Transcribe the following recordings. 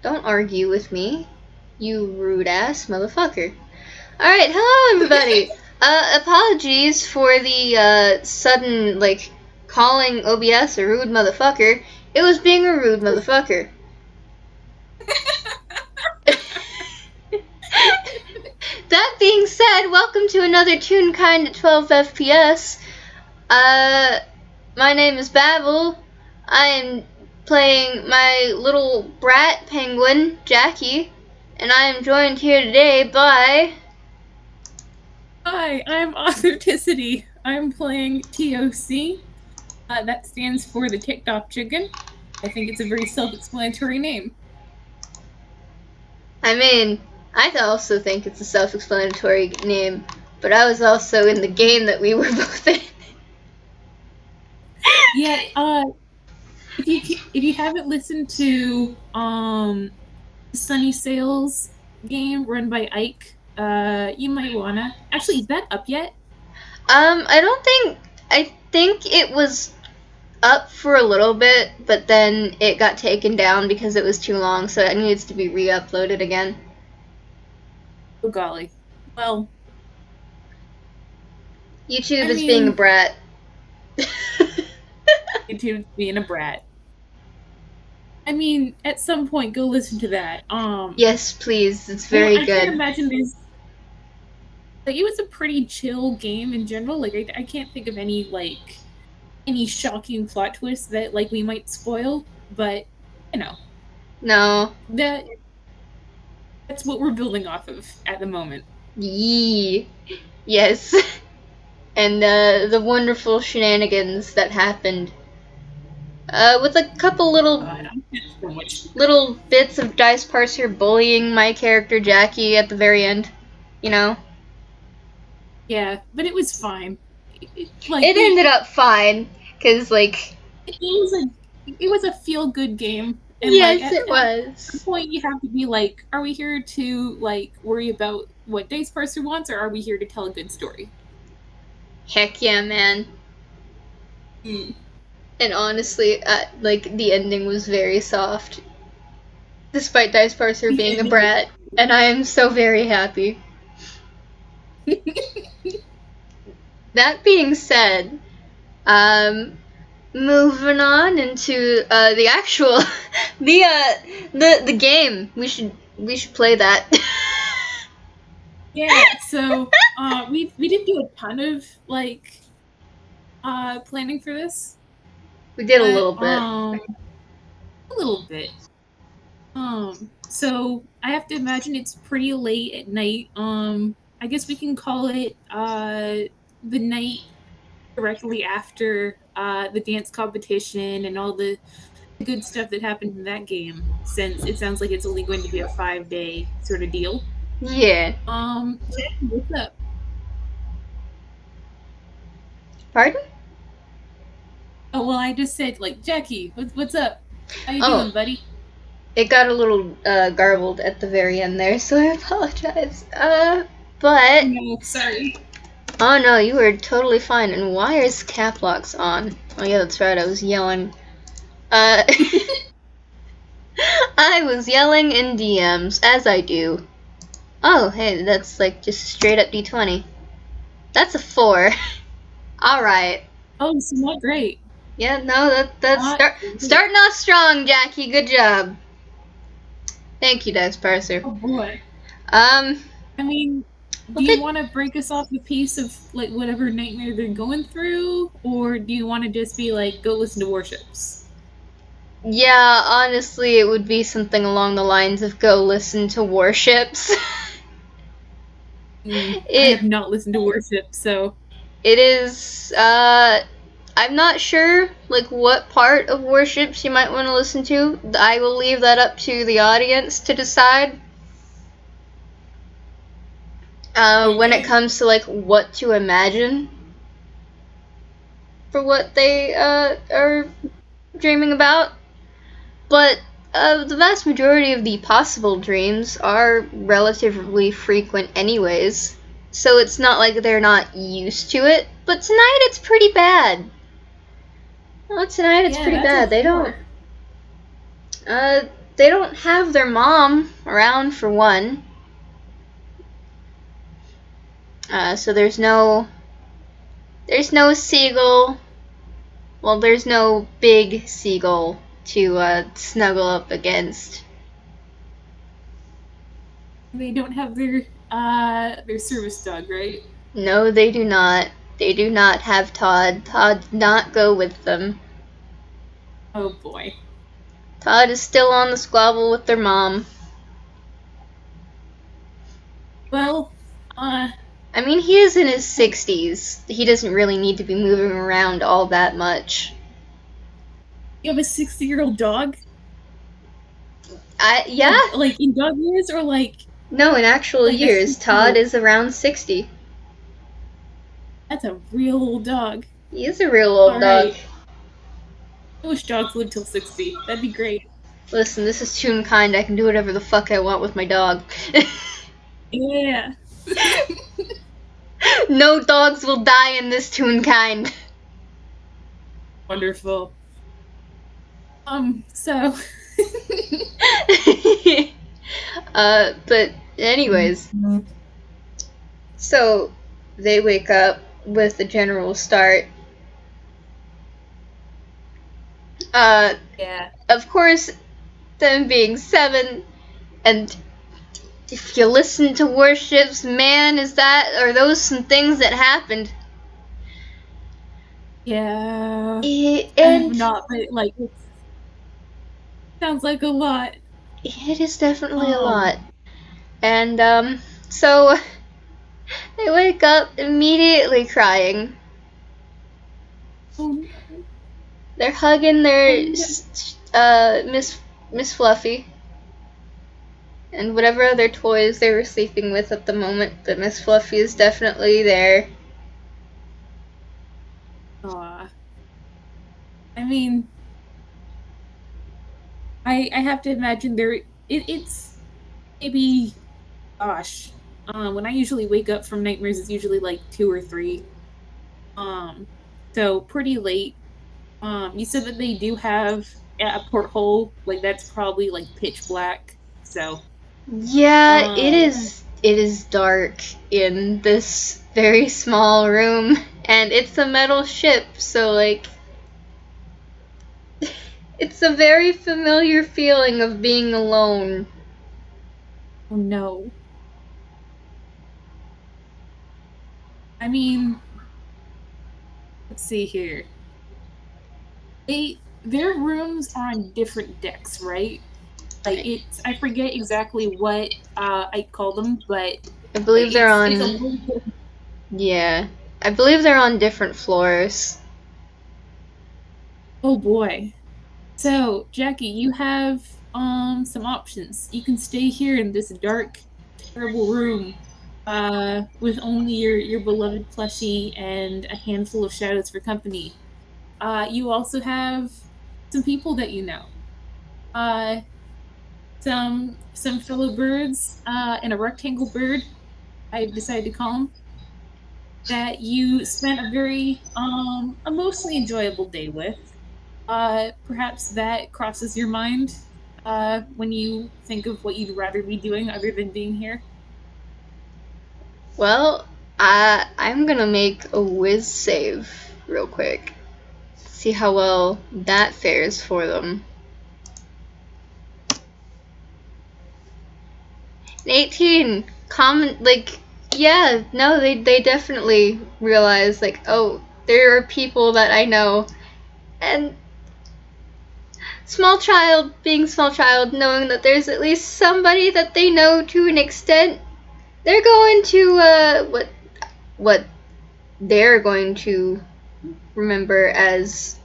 Don't argue with me, you rude-ass motherfucker. Alright, hello everybody! Apologies for the, sudden, calling OBS a rude motherfucker. It was being a rude motherfucker. That being said, welcome to another Toonkind at 12 FPS. My name is Babble. I am playing my little brat penguin, Jackie, and I am joined here today by... Hi, I'm Authorticity. I'm playing T.O.C. That stands for the TikTok chicken. I think it's a very self-explanatory name. I mean, I also think it's a self-explanatory name, but I was also in the game that we were both in. Yeah, if you haven't listened to Sunny Sales game run by Ike, you might wanna. Actually, is that up yet? I think it was up for a little bit, but then it got taken down because it was too long, so it needs to be re-uploaded again. Oh golly. Well, YouTube is being a brat. YouTube's being a brat. I mean, at some point, go listen to that. Yes, please. It's very good. I can't imagine there's... it was a pretty chill game in general. I can't think of any shocking plot twists that we might spoil, but you know. No. That's what we're building off of at the moment. Yee. Yes. And the wonderful shenanigans that happened. With a couple little bits of Dice Parser bullying my character Jackie at the very end, you know? Yeah, but it was fine. It ended up fine, because, it was a feel-good game. And, yes, it was. At some point, you have to be like, are we here to, worry about what Dice Parser wants, or are we here to tell a good story? Heck yeah, man. And honestly, the ending was very soft. Despite Dice Parser being a brat. And I am so very happy. That being said, moving on into the actual the game. We should play that. Yeah, so we didn't do a ton of planning for this. We did a little bit. A little bit. So I have to imagine it's pretty late at night. I guess we can call it the night directly after the dance competition and all the good stuff that happened in that game, since it sounds like it's only going to be a 5-day sort of deal. Yeah. What's up? Pardon? Oh, well, I just said, Jackie, what's up? How you doing, buddy? It got a little garbled at the very end there, so I apologize. But... No, sorry. Oh no, you were totally fine. And why is cap locks on? Oh yeah, that's right, I was yelling. I was yelling in DMs, as I do. Oh, hey, that's just straight up D20. That's a 4. Alright. Oh, it's not great. Yeah, no, that's starting off strong, Jackie. Good job. Thank you, Dice Parser. Oh boy. I mean, do you want to break us off a piece of whatever nightmare they're going through, or do you want to just be go listen to Warships? Yeah, honestly, it would be something along the lines of go listen to Warships. I have not listened to Warships, so... It is, I'm not sure, what part of Warships you might want to listen to. I will leave that up to the audience to decide. When it comes to, what to imagine for what they, are dreaming about. But, the vast majority of the possible dreams are relatively frequent anyways. So it's not like they're not used to it. But tonight it's pretty bad. Oh, tonight it's pretty bad. They don't... they don't have their mom around for one. So there's no seagull. Well, there's no big seagull to snuggle up against. They don't have their service dog, right? No, they do not. They do not have Todd. Todd did not go with them. Oh boy. Todd is still on the squabble with their mom. Well, I mean, he is in his 60s. He doesn't really need to be moving around all that much. you have a 60-year-old dog? Yeah? Like in dog years or like No, in actual a years, Todd 60-year-old? is around 60. That's a real old dog. He is a real old dog. Alright. I wish dogs lived till 60. That'd be great. Listen, this is Toonkind. I can do whatever the fuck I want with my dog. Yeah. No dogs will die in this Toonkind. Wonderful. So But anyways, so they wake up with the general start. yeah. Of course, them being 7, and if you listen to Warships, man, are those some things that happened? Yeah. I have And not, but like it sounds like a lot. it is definitely a Um lot. And, so they wake up immediately crying. oh no. They're hugging Oh their, no. Miss Fluffy. And whatever other toys they were sleeping with at the moment, but Miss Fluffy is definitely there. Aw. I mean, I have to imagine it's maybe gosh. When I usually wake up from nightmares it's usually like 2 or 3. Um so pretty late. You said that they do have a porthole, like that's probably like pitch black. So Yeah, um it is dark in this very small room, and it's a metal ship, so like it's a very familiar feeling of being alone. oh no. I mean, let's see here. Their rooms are on different decks, right? Like it's I forget exactly what I call them, but I believe they're it's a on little bit. yeah. I believe they're on different floors. Oh boy. So, Jackie, you have some options. You can stay here in this dark, terrible room with only your beloved plushie and a handful of shadows for company. You also have some people that you know. Uh some fellow birds and a rectangle bird, I've decided to call him, that you spent a very mostly enjoyable day with. Perhaps that crosses your mind when you think of what you'd rather be doing other than being here. Well, I'm gonna make a whiz save real quick. See how well that fares for them. 18 common like yeah, no, they definitely realize like, oh, there are people that I know, and small child being small child, knowing that there's at least somebody that they know to an extent, they're going to what they're going to remember as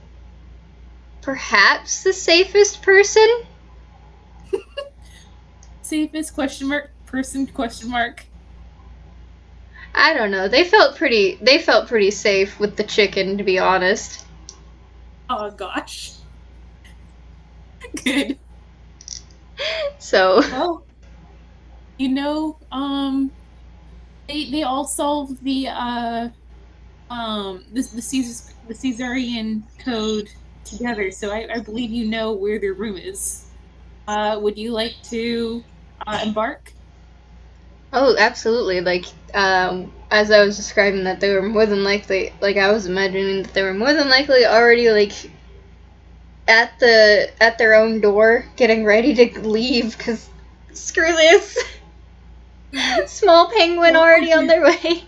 perhaps the safest person. Safest question mark person question mark. I don't know. They felt pretty safe with the chicken, to be honest. Oh gosh. Good. So Well, they all solved the Caesarian code together, so I believe you know where their room is. Would you like to embark? Oh, absolutely. Like, as I was describing that, they were more than likely, like, I was imagining that they were more than likely already, like, at their own door, getting ready to leave, because screw this. Small penguin Well, already on their way.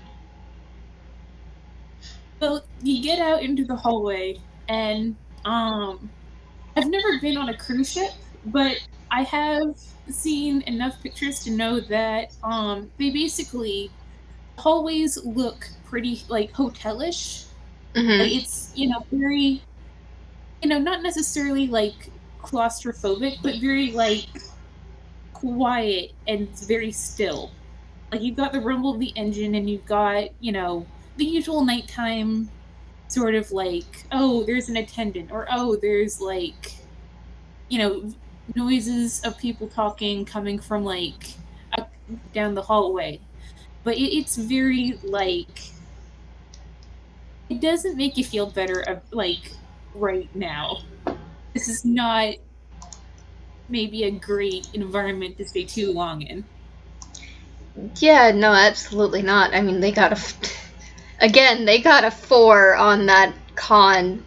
well, you get out into the hallway, and I've never been on a cruise ship, but I have seen enough pictures to know that they basically hallways look pretty like hotelish. Like Mm-hmm. it's very not necessarily like claustrophobic, but very like quiet and it's very still. Like you've got the rumble of the engine, and you've got the usual nighttime sort of like, oh, there's an attendant, or oh, there's like you know noises of people talking coming from like up down the hallway. But it's very like it doesn't make you feel better like right now. This is not maybe a great environment to stay too long in. Yeah, no, absolutely not. I mean, they got again, they got a 4 on that con.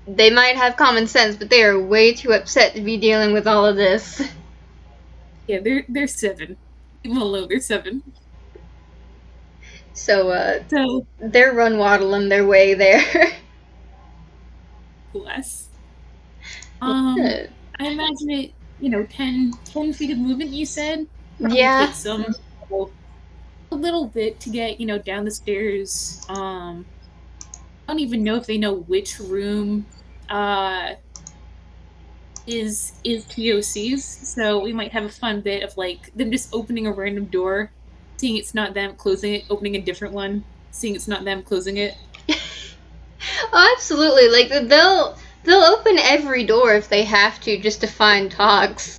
They might have common sense, but they are way too upset to be dealing with all of this. Yeah, they're 7. Even below, they're 7. So, So they're run waddling their way there. bless. Yeah. I imagine it, 10 feet of movement, you said? Probably Yeah. takes them a little bit to get, down the stairs. I don't even know if they know which room uh is T.O.C's, so we might have a fun bit of like them just opening a random door, seeing it's not them, closing it, opening a different one, seeing it's not them, closing it. Oh, absolutely. Like they'll open every door if they have to just to find Togs.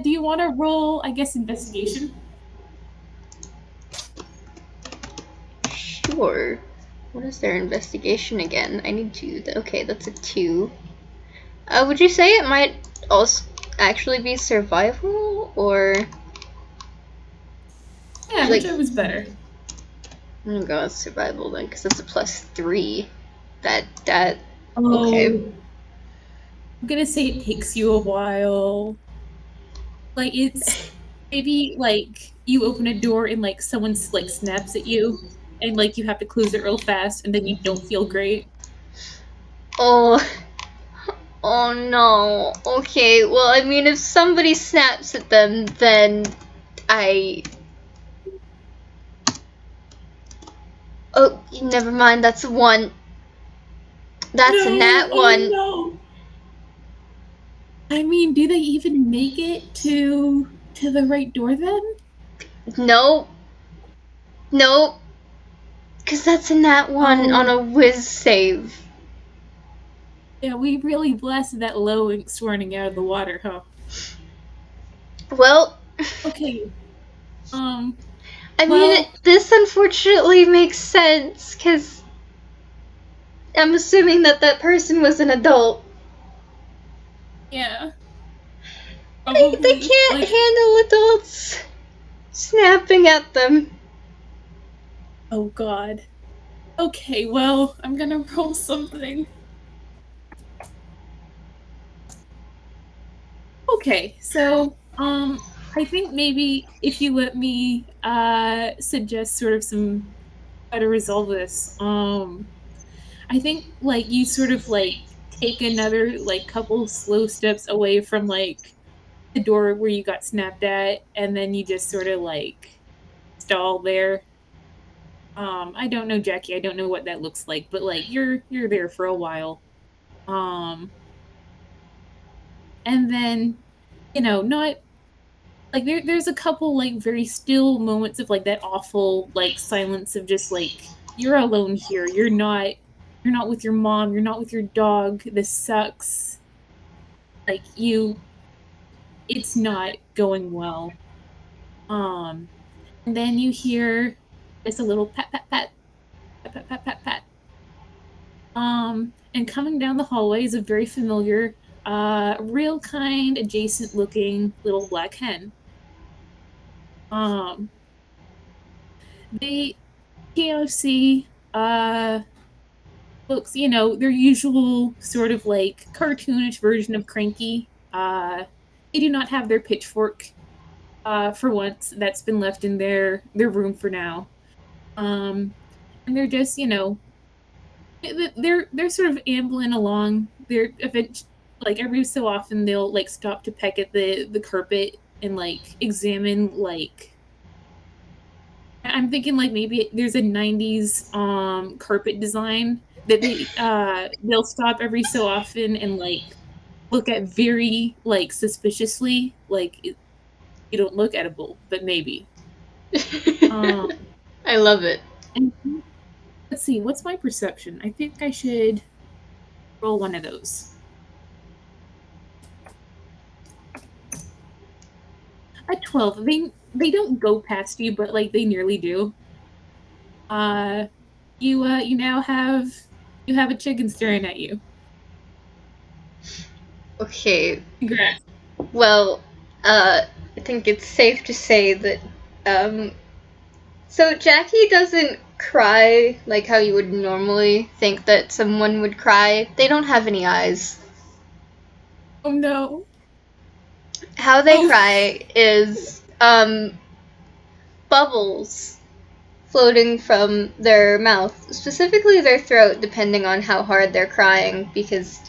Do you want to roll, I guess, investigation? Sure. What is their investigation again? I need to. Okay, that's a 2. Would you say it might also actually be survival or Yeah, like? whichever's better. I'm gonna go with survival then, because that's a +3. That okay. Oh, I'm gonna say it takes you a while. Like it's maybe like you open a door and like someone like snaps at you, and like you have to close it real fast, and then you don't feel great. Oh, oh no. Okay, well, I mean, if somebody snaps at them, then I. Oh, never mind. That's a 1. That's a No, nat oh 1. no. I mean, do they even make it to the right door then? Nope. Nope. Because that's a nat 1 on Oh, a whiz save. yeah, we really blasted that low ink running out of the water, huh? Well, Okay. Um, I mean, well, this unfortunately makes sense because I'm assuming that that person was an adult. yeah, They probably. can't Like, handle adults snapping at them. oh god. Okay, well, I'm gonna roll something. Okay, so I think maybe if you let me suggest sort of some how to resolve this. I think like you sort of like take another like couple slow steps away from like the door where you got snapped at, and then you just sort of like stall there. I don't know, Jackie, I don't know what that looks like, but like you're there for a while. Um and then not like there's a couple like very still moments of like that awful like silence of just like you're alone here. You're not with your mom, you're not with your dog. This sucks. Like it's not going well. Um and then you hear just a little pat pat pat pat pat pat pat pat. And coming down the hallway is a very familiar, real kind, adjacent looking little black hen. Um, they T.O.C. Looks, their usual sort of like cartoonish version of Cranky. They do not have their pitchfork. For once, that's been left in their room for now. And they're just, they're sort of ambling along. They're like every so often they'll like stop to peck at the carpet and like examine like I'm thinking like maybe there's a 90s carpet design that they'll stop every so often and like look at very like suspiciously like you don't look edible but maybe um I love it. and let's see what's my perception. I think I should roll one of those. At 12, they don't go past you but like they nearly do. uh you now have a chicken staring at you. Okay, Congrats. well, I think it's safe to say that, um, so Jackie doesn't cry like how you would normally think that someone would cry. They don't have any eyes. Oh no. How they Oh. cry is, bubbles floating from their mouth, specifically their throat, depending on how hard they're crying, because,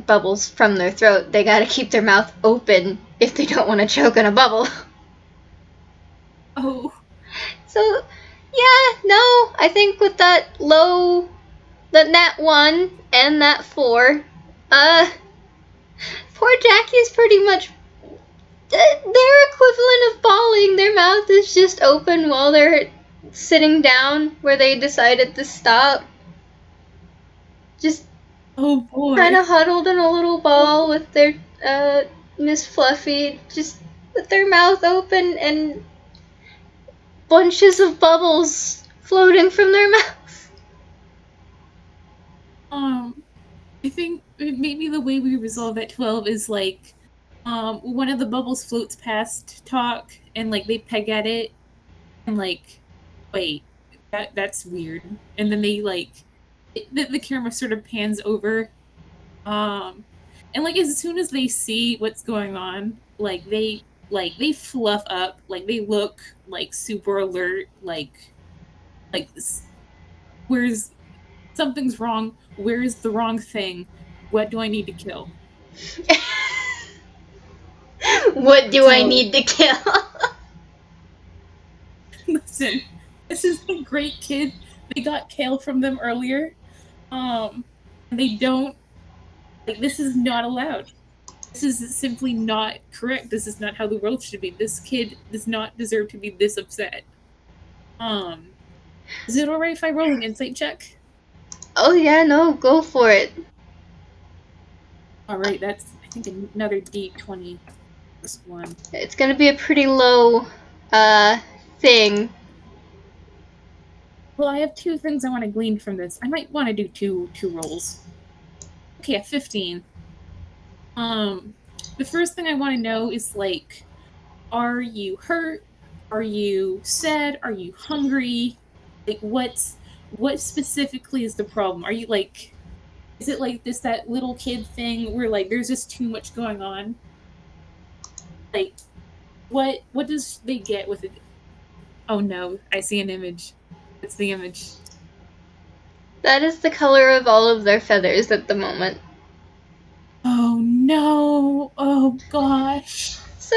bubbles from their throat, they gotta keep their mouth open if they don't want to choke on a bubble. Oh. So, yeah, no, I think with that nat 1 and that 4, poor Jackie's pretty much their equivalent of bawling. Their mouth is just open while they're sitting down where they decided to stop. Just Oh kind boy. of huddled in a little ball with their Miss Fluffy, just with their mouth open and bunches of bubbles floating from their mouth. um I think maybe the way we resolve that 12 is like one of the bubbles floats past Talk and like they peg at it and like wait, that's weird. And then they like the camera sort of pans over um and like as soon as they see what's going on, like they fluff up, like they look like super alert, like where's something's wrong, where's the wrong thing, what do I need to kill? What do I So need to kill? listen, this is a great kid. They got kale from them earlier. And they don't like this is not allowed. This is simply not correct. This is not how the world should be. This kid does not deserve to be this upset. Um, is it alright if I roll an insight check? Oh yeah, no, go for it. Alright, that's I think another D20 plus one. It's gonna be a pretty low thing. Well, I have two things I want to glean from this. I might want to do two rolls. Okay, a 15. Um, the first thing I want to know is like, are you hurt? Are you sad? Are you hungry? Like, what specifically is the problem? Are you like, is it like this that little kid thing where like there's just too much going on? Like, what does they get with it? Oh no, I see an image. It's the image. That is the color of all of their feathers at the moment. Oh no! Oh gosh! So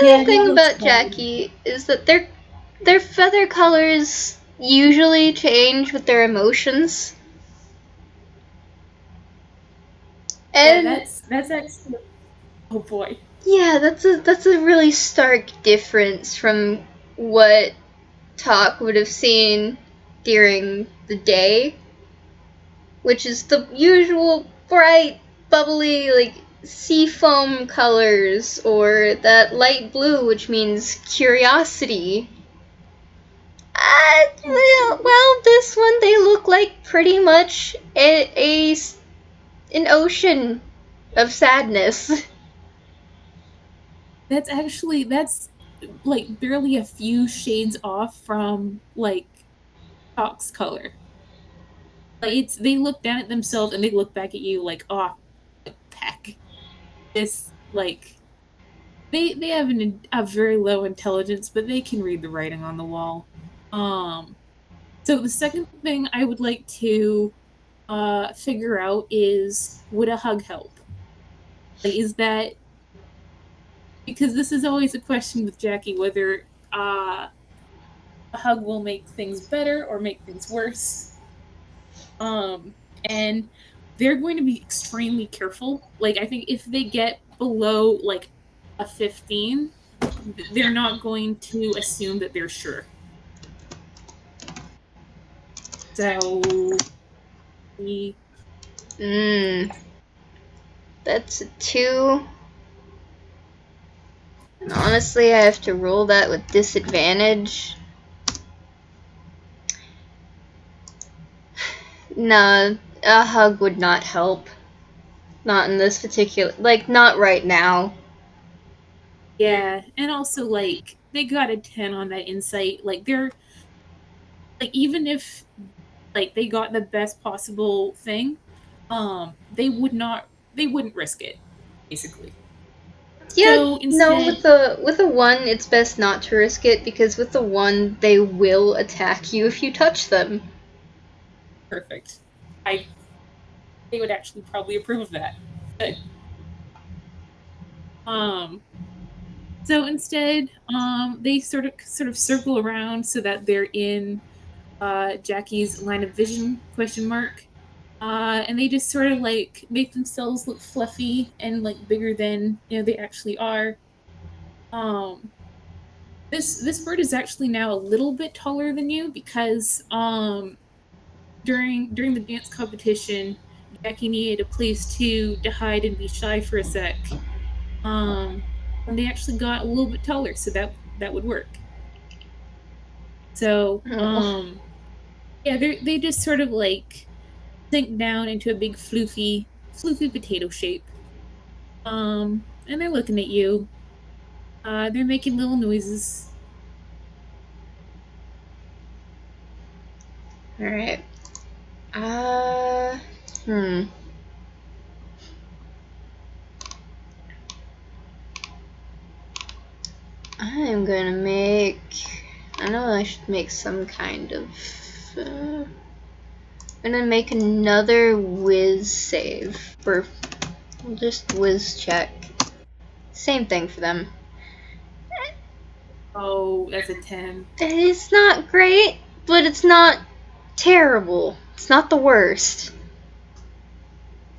Yeah, another that thing looks about bad. Jackie is that their feather colors usually change with their emotions. Yeah, And that's actually. Oh boy. yeah, that's a really stark difference from what Talk would have seen during the day, which is the usual bright, bubbly, like sea foam colors, or that light blue, which means curiosity. Well, this one they look like pretty much an ocean of sadness. That's like barely a few shades off from like T.O.C color. Like it's they look down at themselves and they look back at you like, oh, heck. This like they have a very low intelligence, but they can read the writing on the wall. Um, so the second thing I would like to figure out is, would a hug help? Like, is that because this is always a question with Jackie whether a hug will make things better or make things worse. Um, and they're going to be extremely careful. Like, I think if they get below like a 15, they're not going to assume that they're sure. So we Mmm, that's a 2. And honestly, I have to roll that with disadvantage. Nah, a hug would not help. Not in this particular, like, not right now. yeah, and also like they got a 10 on that insight. Like they're like even if like they got the best possible thing, they wouldn't risk it, basically. Yeah, So no, instead, with a 1, it's best not to risk it because with the 1, they will attack you if you touch them. perfect. I They would actually probably approve of that. Good. Um so instead, they sort of circle around so that they're in Jackie's line of vision question mark. And they just sort of like make themselves look fluffy and like bigger than they actually are. Um, this bird is actually now a little bit taller than you because during the dance competition, Jackie needed a place to hide and be shy for a sec. Um, and they actually got a little bit taller, so that would work. So Oh. yeah, they just sort of like sink down into a big floofy potato shape. And they're looking at you. They're making little noises. Alright. Uh, hmm. I'm gonna make. I know I should make some kind of. I'm gonna make another whiz save. Or just whiz check. Same thing for them. Oh, that's a 10. It's not great, but it's not terrible. It's not the worst.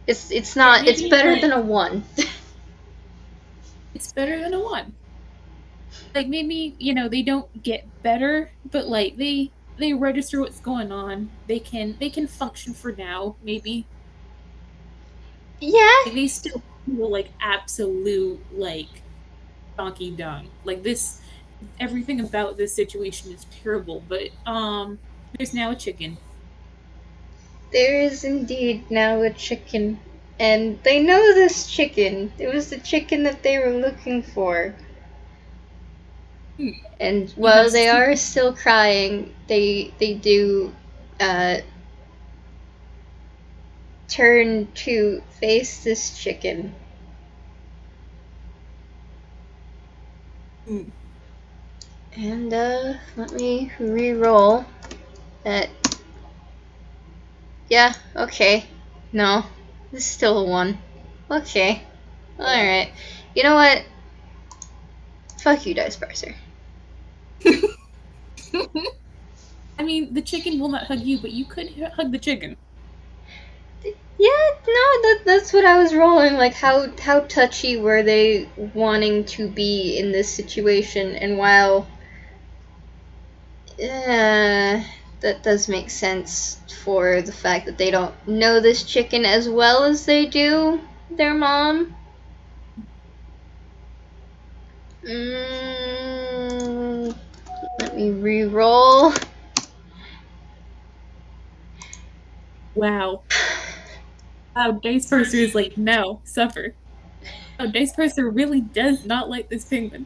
It's Yeah, not. It's maybe better than like a 1. it's better than a 1. Like maybe, they don't get better, but like they register what's going on. They can function for now, maybe. Yeah, Like they still feel like absolute like donkey dung. Like this everything about this situation is terrible, but there's now a chicken. there is indeed now a chicken. And they know this chicken. It was the chicken that they were looking for. Hmm. And You have while they are still crying, they do uh, turn to face this chicken. hmm. And let me re-roll that. Yeah, okay. No, this is still a 1. Okay. Yeah. Alright. You know what? Fuck you, Dice Parser. I mean, the chicken will not hug you, but you could hug the chicken. Yeah, no, that's what I was rolling. Like, how touchy were they wanting to be in this situation? And while, that does make sense for the fact that they don't know this chicken as well as they do their mom. Mm, let me re-roll. Wow. Wow, Dice Purser is like, no, suffer. Oh, Dice Purser really does not like this penguin.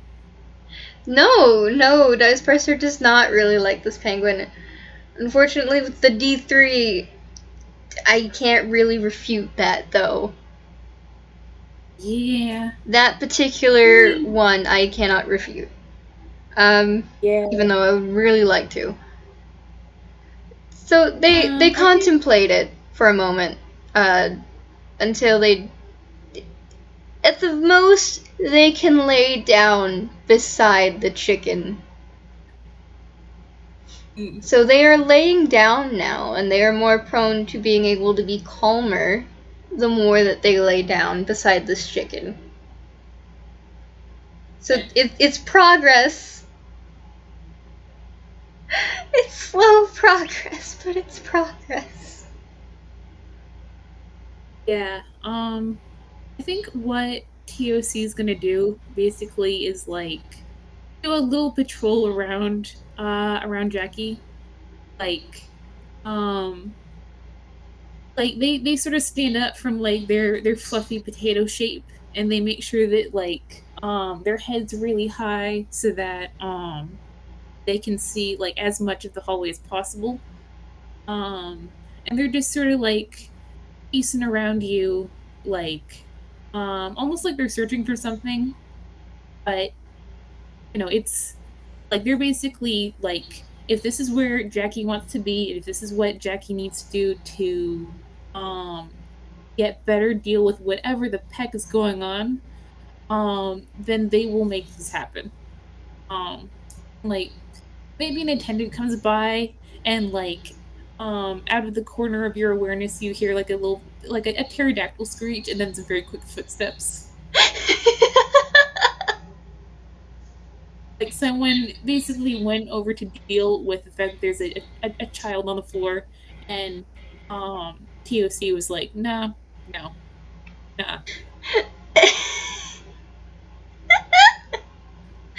No, Dice Purser does not really like this penguin. Unfortunately, with the D3, I can't really refute that, though. Yeah. That particular one, I cannot refute. Yeah. Even though I would really like to. So they I think contemplate it for a moment, until they, at the most, they can lay down beside the chicken. So they are laying down now, and they are more prone to being able to be calmer the more that they lay down beside this chicken. So it's progress. It's slow progress, but it's progress. yeah. I think what T.O.C is gonna do basically is like do a little patrol around Jackie. Like um like they sort of stand up from like their fluffy potato shape, and they make sure that like their head's really high so that they can see like as much of the hallway as possible. Um and they're just sort of like pacing around you, like almost like they're searching for something, but it's like they're basically like, if this is where Jackie wants to be, if this is what Jackie needs to do to get better deal with whatever the peck is going on, then they will make this happen. Um like maybe an attendant comes by, and like out of the corner of your awareness you hear like a little, like a pterodactyl screech, and then some very quick footsteps. Like someone basically went over to deal with the fact that there's a child on the floor, and T.O.C was like, nah, no, nah.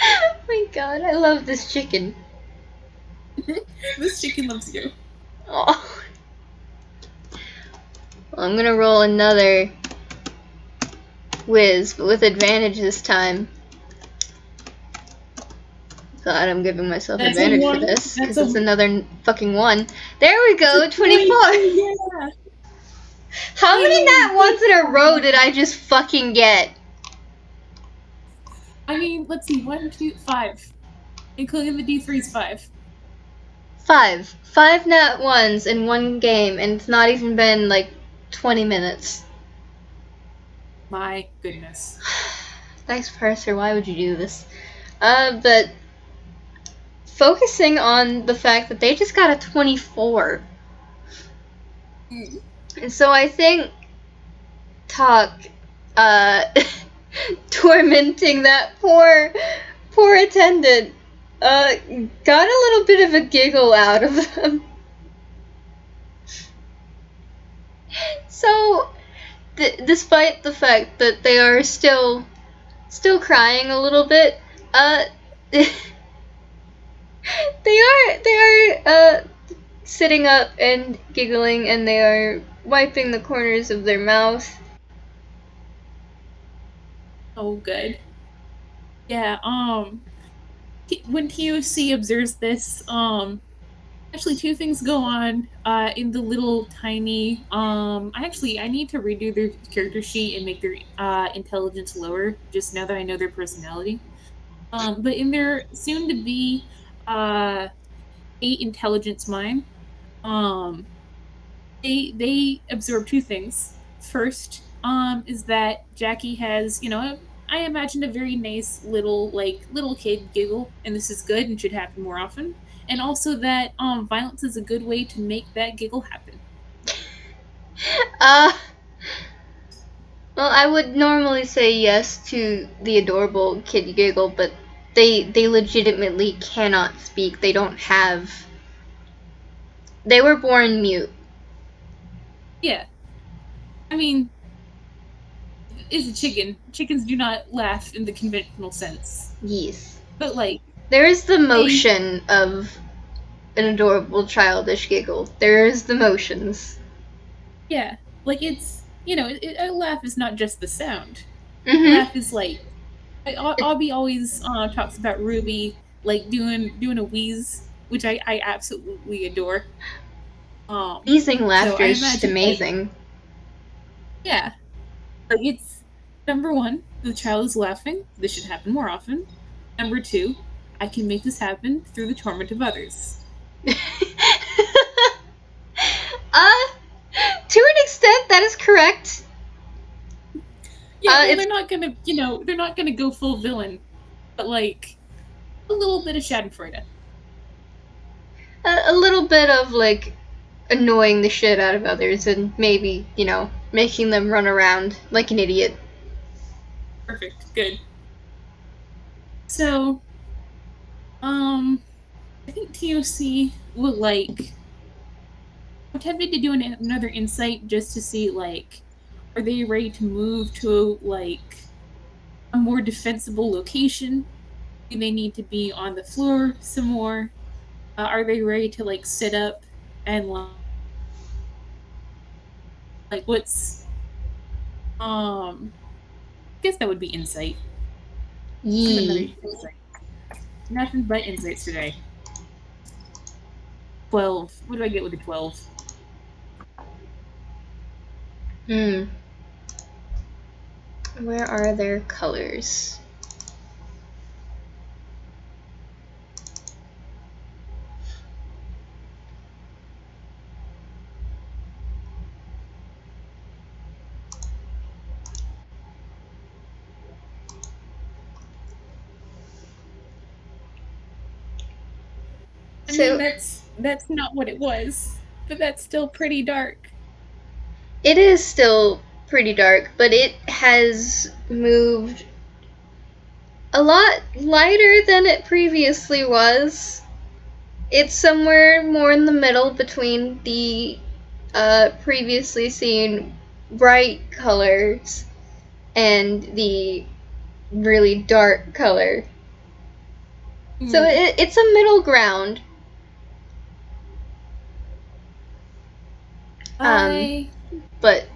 Oh my god, I love this chicken. This chicken loves you. Oh. Well, I'm gonna roll another whiz, but with advantage this time. God, I'm giving myself That's a advantage for one. this, That's because a it's another fucking one. There we That's go, a 24! 24. Yeah. How many Yay, nat good ones in a row job. did I just fucking get? I mean, let's see, 1, 2, 5, including the D3's 5. 5. 5 nat ones in one game, and it's not even been like 20 minutes. My goodness. Nice parser, why would you do this? But focusing on the fact that they just got a 24. And so I think Talk, uh, tormenting that poor attendant, got a little bit of a giggle out of them. So, despite the fact that they are still crying a little bit, they are sitting up and giggling, and they are wiping the corners of their mouth. Oh, good. Yeah, when T.O.C observes this, actually two things go on in the little tiny I need to redo their character sheet and make their intelligence lower, just now that I know their personality. But in their soon to be uh 8 intelligence mine, um they absorb two things. First, is that Jackie has, I imagine, a very nice little kid giggle, and this is good and should happen more often. And also that violence is a good way to make that giggle happen. Uh, well, I would normally say yes to the adorable kitty giggle, but they legitimately cannot speak. They don't have. They were born mute. Yeah, I mean, it's a chicken. Chickens do not laugh in the conventional sense, Yes. but like There is the they, motion of an adorable childish giggle. There is the motions. Yeah, like it's a laugh is not just the sound. A Mm-hmm. laugh is like Abby always talks about Ruby like doing a wheeze, which I absolutely adore. Wheezing So laughter I is just imagine like amazing. yeah, like it's number one, the child is laughing. This should happen more often. Number two, I can make this happen through the torment of others. uh, to an extent, that is correct. Yeah, well, It's they're not gonna go full villain, but like a little bit of Schadenfreude. a little bit of like annoying the shit out of others and maybe, making them run around like an idiot. Perfect, good. So, um, I think T.O.C would like. I'm tempted to do another insight just to see like, are they ready to move to like a more defensible location? Do they need to be on the floor some more? Are they ready to like sit up and like what's I guess that would be insight. Another Yee. insight. Nothing but insights today. 12. What do I get with a 12? Hmm. Where are their colors? I mean, So that's not what it was, but that's still pretty dark. it is still pretty dark, but it has moved a lot lighter than it previously was. It's somewhere more in the middle between the previously seen bright colors and the really dark color. So Hmm. it's a middle ground. Um, I but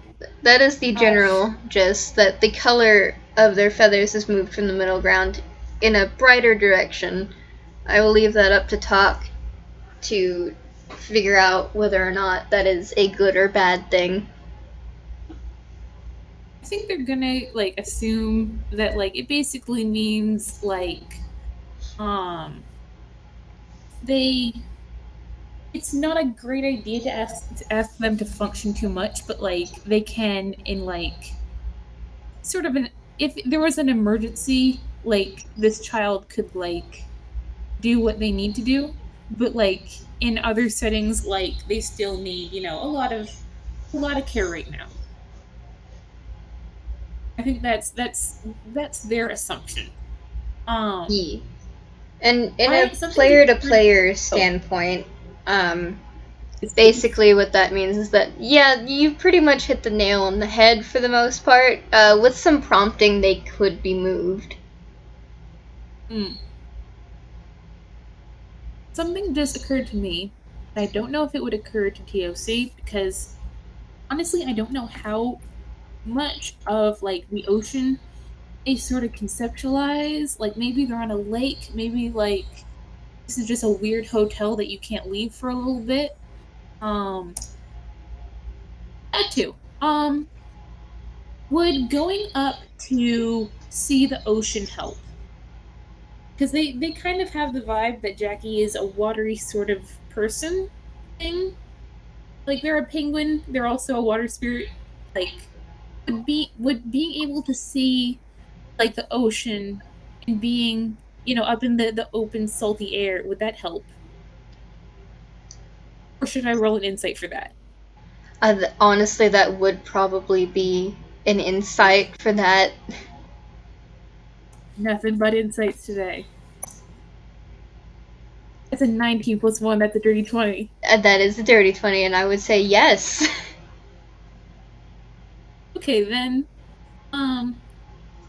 that is the gosh, general gist that the color of their feathers has moved from the middle ground in a brighter direction. I will leave that up to Talk to figure out whether or not that is a good or bad thing. I think they're gonna like assume that like it basically means like um they it's not a great idea to ask them to function too much, but like they can in like sort of an if there was an emergency, like this child could like do what they need to do, but like in other settings, like they still need, a lot of care right now. I think that's their assumption. Um, Ye. And in a I something just player to occurred. player Oh, standpoint, yes, please. basically what that means is that, yeah, you pretty much hit the nail on the head for the most part. With some prompting, they could be moved. Mm. Something just occurred to me. I don't know if it would occur to TOC because honestly, I don't know how much of like the ocean they sort of conceptualize. Like maybe they're on a lake, maybe like this is just a weird hotel that you can't leave for a little bit. Um, that too. Would going up to see the ocean help? Because they kind of have the vibe that Jackie is a watery sort of person thing. Like they're a penguin, they're also a water spirit. Like would being able to see like the ocean and being up in the open salty air, would that help? Or should I roll an insight for that? Honestly, that would probably be an insight for that. Nothing but insights today. That's a 19 plus 1, that's a dirty 20. That is a dirty 20, and I would say yes. Okay, then um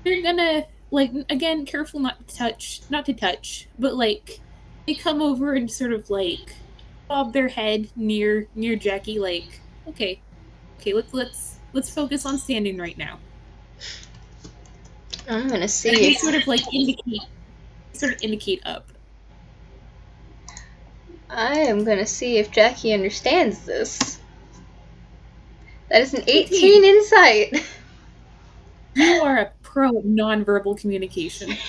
they're gonna like again careful not to touch, but like they come over and sort of like bob their head near Jackie like, okay. Okay, let's focus on standing right now. I'm gonna And see. sort of indicate up. I am gonna see if Jackie understands this. That is an 18 18. insight. You are a pro at nonverbal communication.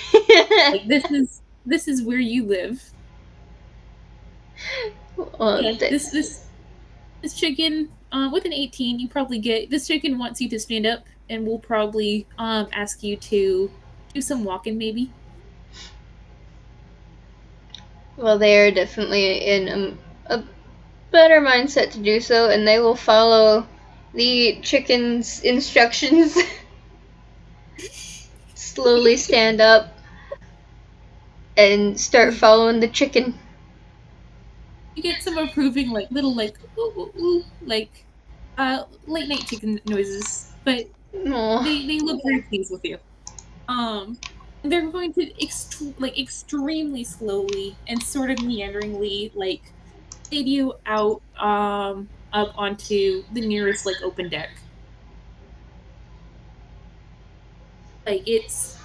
Like this is where you live. Well, Yeah, this chicken with an 18, you probably get this chicken wants you to stand up and will probably ask you to do some walking maybe. well, they are definitely in a better mindset to do so, and they will follow the chicken's instructions. Slowly stand up and start You following the chicken. get some approving like little like ooh, ooh, ooh, like late night chicken noises, but Aw. they look very pleased with you. Um, they're going to extremely slowly and sort of meanderingly like lead you out up onto the nearest like open deck. Like it's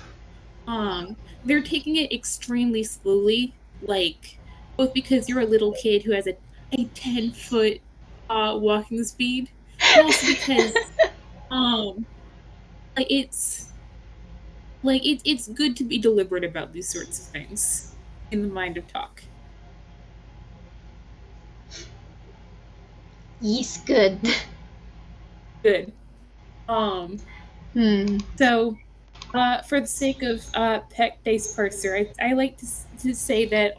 they're taking it extremely slowly, like both because you're a little kid who has a 10-foot walking speed, and also because um like it's good to be deliberate about these sorts of things in the mind of talk. Ye's good. Good. Um Hmm. so for the sake of Peck Dice Parser, I like to say that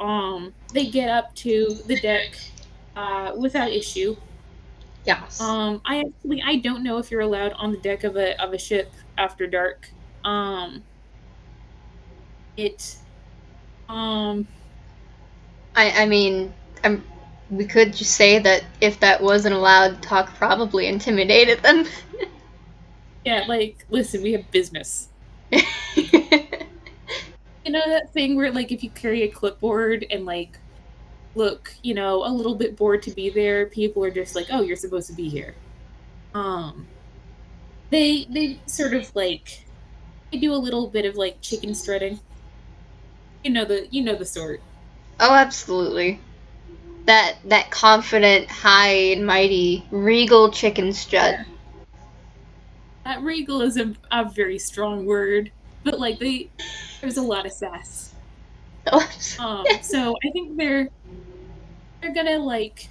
they get up to the deck without issue. Yes. I don't know if you're allowed on the deck of a ship after dark. Um it um I mean, I'm. We could just say that if that wasn't allowed, Talk probably intimidated them. yeah, like listen, we have business. Like you know that thing where like if you carry a clipboard and like look, you know, a little bit bored to be there, people are just like, "Oh, you're supposed to be here." Um they sort of like they do a little bit of like chicken strutting. You know the sort. Oh, absolutely. That confident, high and mighty, regal chicken strut. Yeah. Regal is a very strong word, but like there's a lot of sass. Oh, So I think they're gonna like,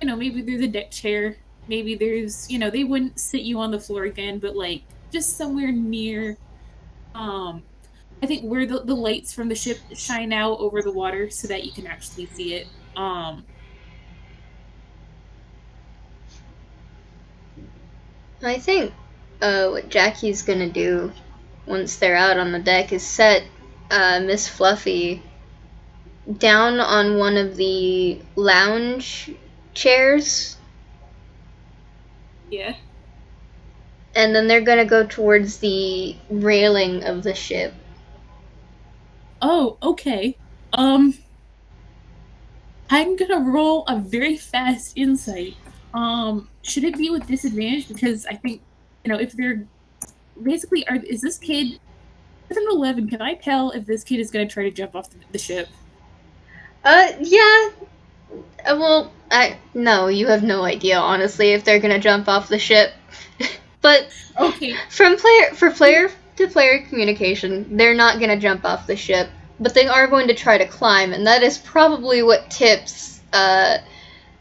you know, maybe there's a deck chair, maybe there's, you know, they wouldn't sit you on the floor again, but like just somewhere near um I think where the lights from the ship shine out over the water so that you can actually see it. I think what Jackie's gonna do once they're out on the deck is set Miss Fluffy down on one of the lounge chairs, Yeah. and then they're gonna go towards the railing of the ship. Oh, okay. Um I'm gonna roll a very fast insight. Should it be with disadvantage? Because I think, you know, if they're basically are is this kid with an 11, can I tell if this kid is gonna try to jump off the ship? Yeah. Well, I no, you have no idea, honestly, if they're gonna jump off the ship. But Okay. from player to player communication, they're not gonna jump off the ship, but they are going to try to climb, and that is probably what tips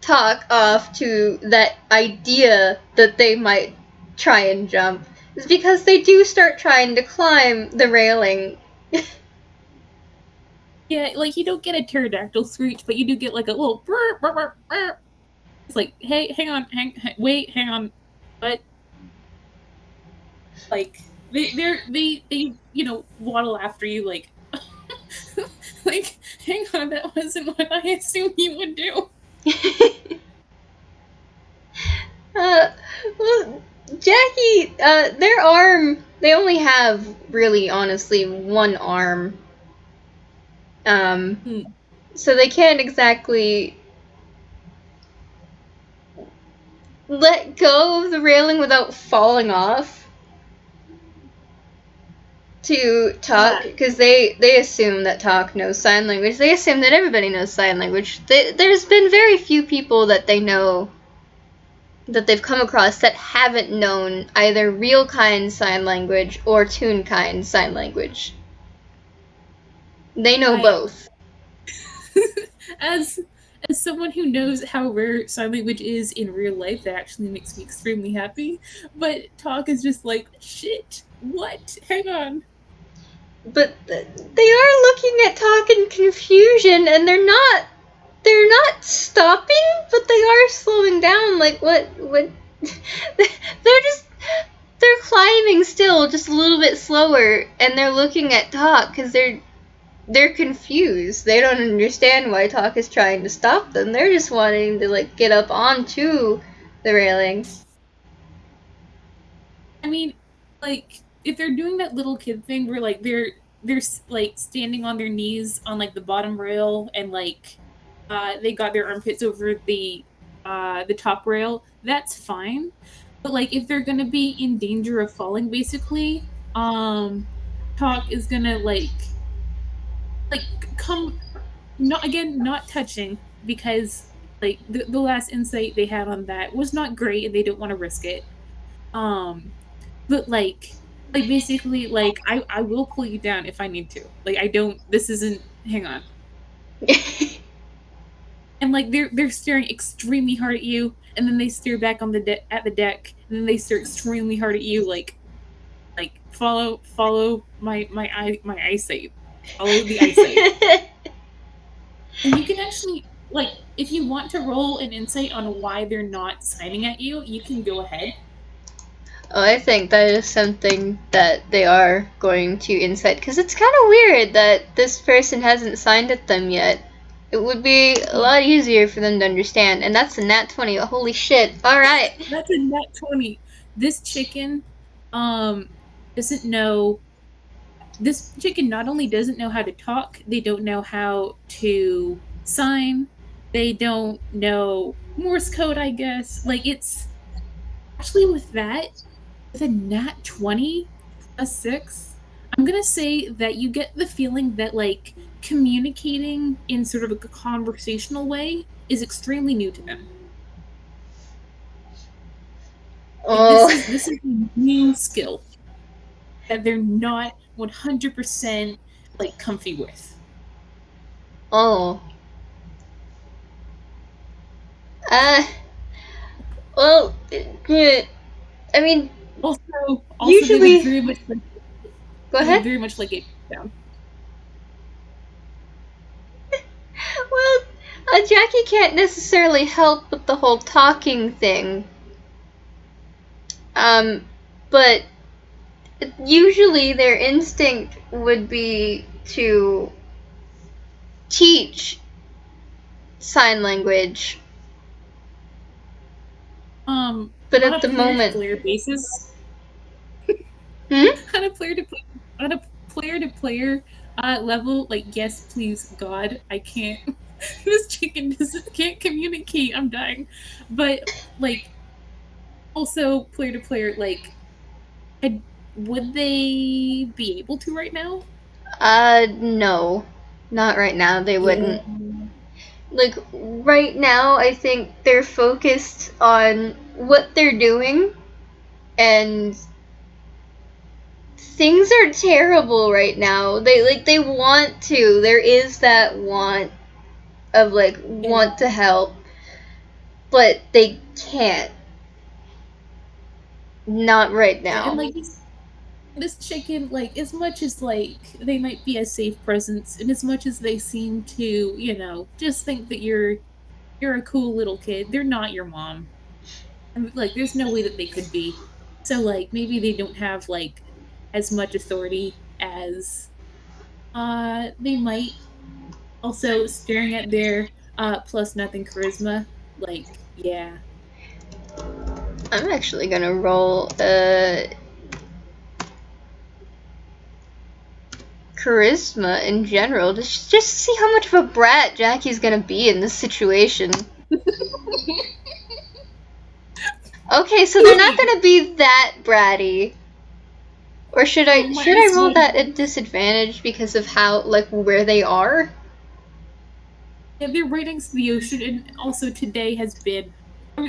Talk off to that idea that they might try and jump. Is because they do start trying to climb the railing. Yeah, like you don't get a pterodactyl screech, but you do get like a little brr, brr, brr, brr. It's like, hey, hang on, wait, hang on. But like they you know waddle after you like like hang on, that wasn't what I assumed you would do. uh, well, Jackie, their arm, they only have really, honestly, one arm. Um, Hmm. so they can't exactly let go of the railing without falling off to talk, because they assume that talk knows sign language. They assume that everybody knows sign language. There's been very few people that they know, that they've come across, that haven't known either real kind sign language or Toonkind sign language. They know both. as as someone who knows how rare sign language is in real life, that actually makes me extremely happy. But talk is just like, shit, what? Hang on. But they are looking at talk in confusion, and they're not stopping, but they are slowing down. Like, what they're climbing still, just a little bit slower, and they're looking at talk because they're confused. They don't understand why talk is trying to stop them. They're just wanting to, like, get up onto the railing. I mean, like, if they're doing that little kid thing where like they're like standing on their knees on like the bottom rail, and like they got their armpits over the top rail, that's fine. But like if they're gonna be in danger of falling, basically, talk is gonna like come, not again, not touching, because like the last insight they had on that was not great and they don't want to risk it. Um but like basically like I will pull you down if I need to. Like I don't, this isn't, hang on. And like they're staring extremely hard at you, and then they stare back on at the deck, and then they stare extremely hard at you, like follow my eyesight. Follow the eyesight. And you can actually, like, if you want to roll an insight on why they're not signing at you, you can go ahead. Oh, I think that is something that they are going to insight, because it's kind of weird that this person hasn't signed at them yet. It would be a lot easier for them to understand, and that's a nat 20. Holy shit. Alright. That's a nat 20. This chicken um doesn't know, this chicken not only doesn't know how to talk, they don't know how to sign, they don't know Morse code, I guess. Like, it's actually, with that, with a nat 20 plus 6, I'm gonna say that you get the feeling that like communicating in sort of a conversational way is extremely new to them. Like Oh. this is a new skill that they're not 100% like comfy with. Oh. Uh, well, I mean, Also, they would usually. very much like, Go ahead. it down. Well, Jackie can't necessarily help with the whole talking thing. But usually their instinct would be to teach sign language. But On at a the player to moment. player basis, Hmm? on a player to player, on a player to player level, like, yes, please, God, I can't. This chicken can't communicate. I'm dying. But like, also player to player, like, would they be able to right now? No. Not right now, they Yeah. wouldn't. Like, right now, I think they're focused on what they're doing, and things are terrible right now. They want to. There is that want of, like, Yeah. want to help, but they can't. Not right And now. like this chicken, like, as much as like they might be a safe presence, and as much as they seem to, just think that you're a cool little kid, they're not your mom. And like there's no way that they could be. So like maybe they don't have like as much authority as they might. Also, staring at their plus nothing charisma, like, yeah. I'm actually gonna roll charisma in general, just to see how much of a brat Jackie's gonna be in this situation. Okay, so they're not gonna be that bratty. Or should I My should I roll that at ratings, disadvantage because of how like where they are? yeah, their ratings to the ocean, and also today has been,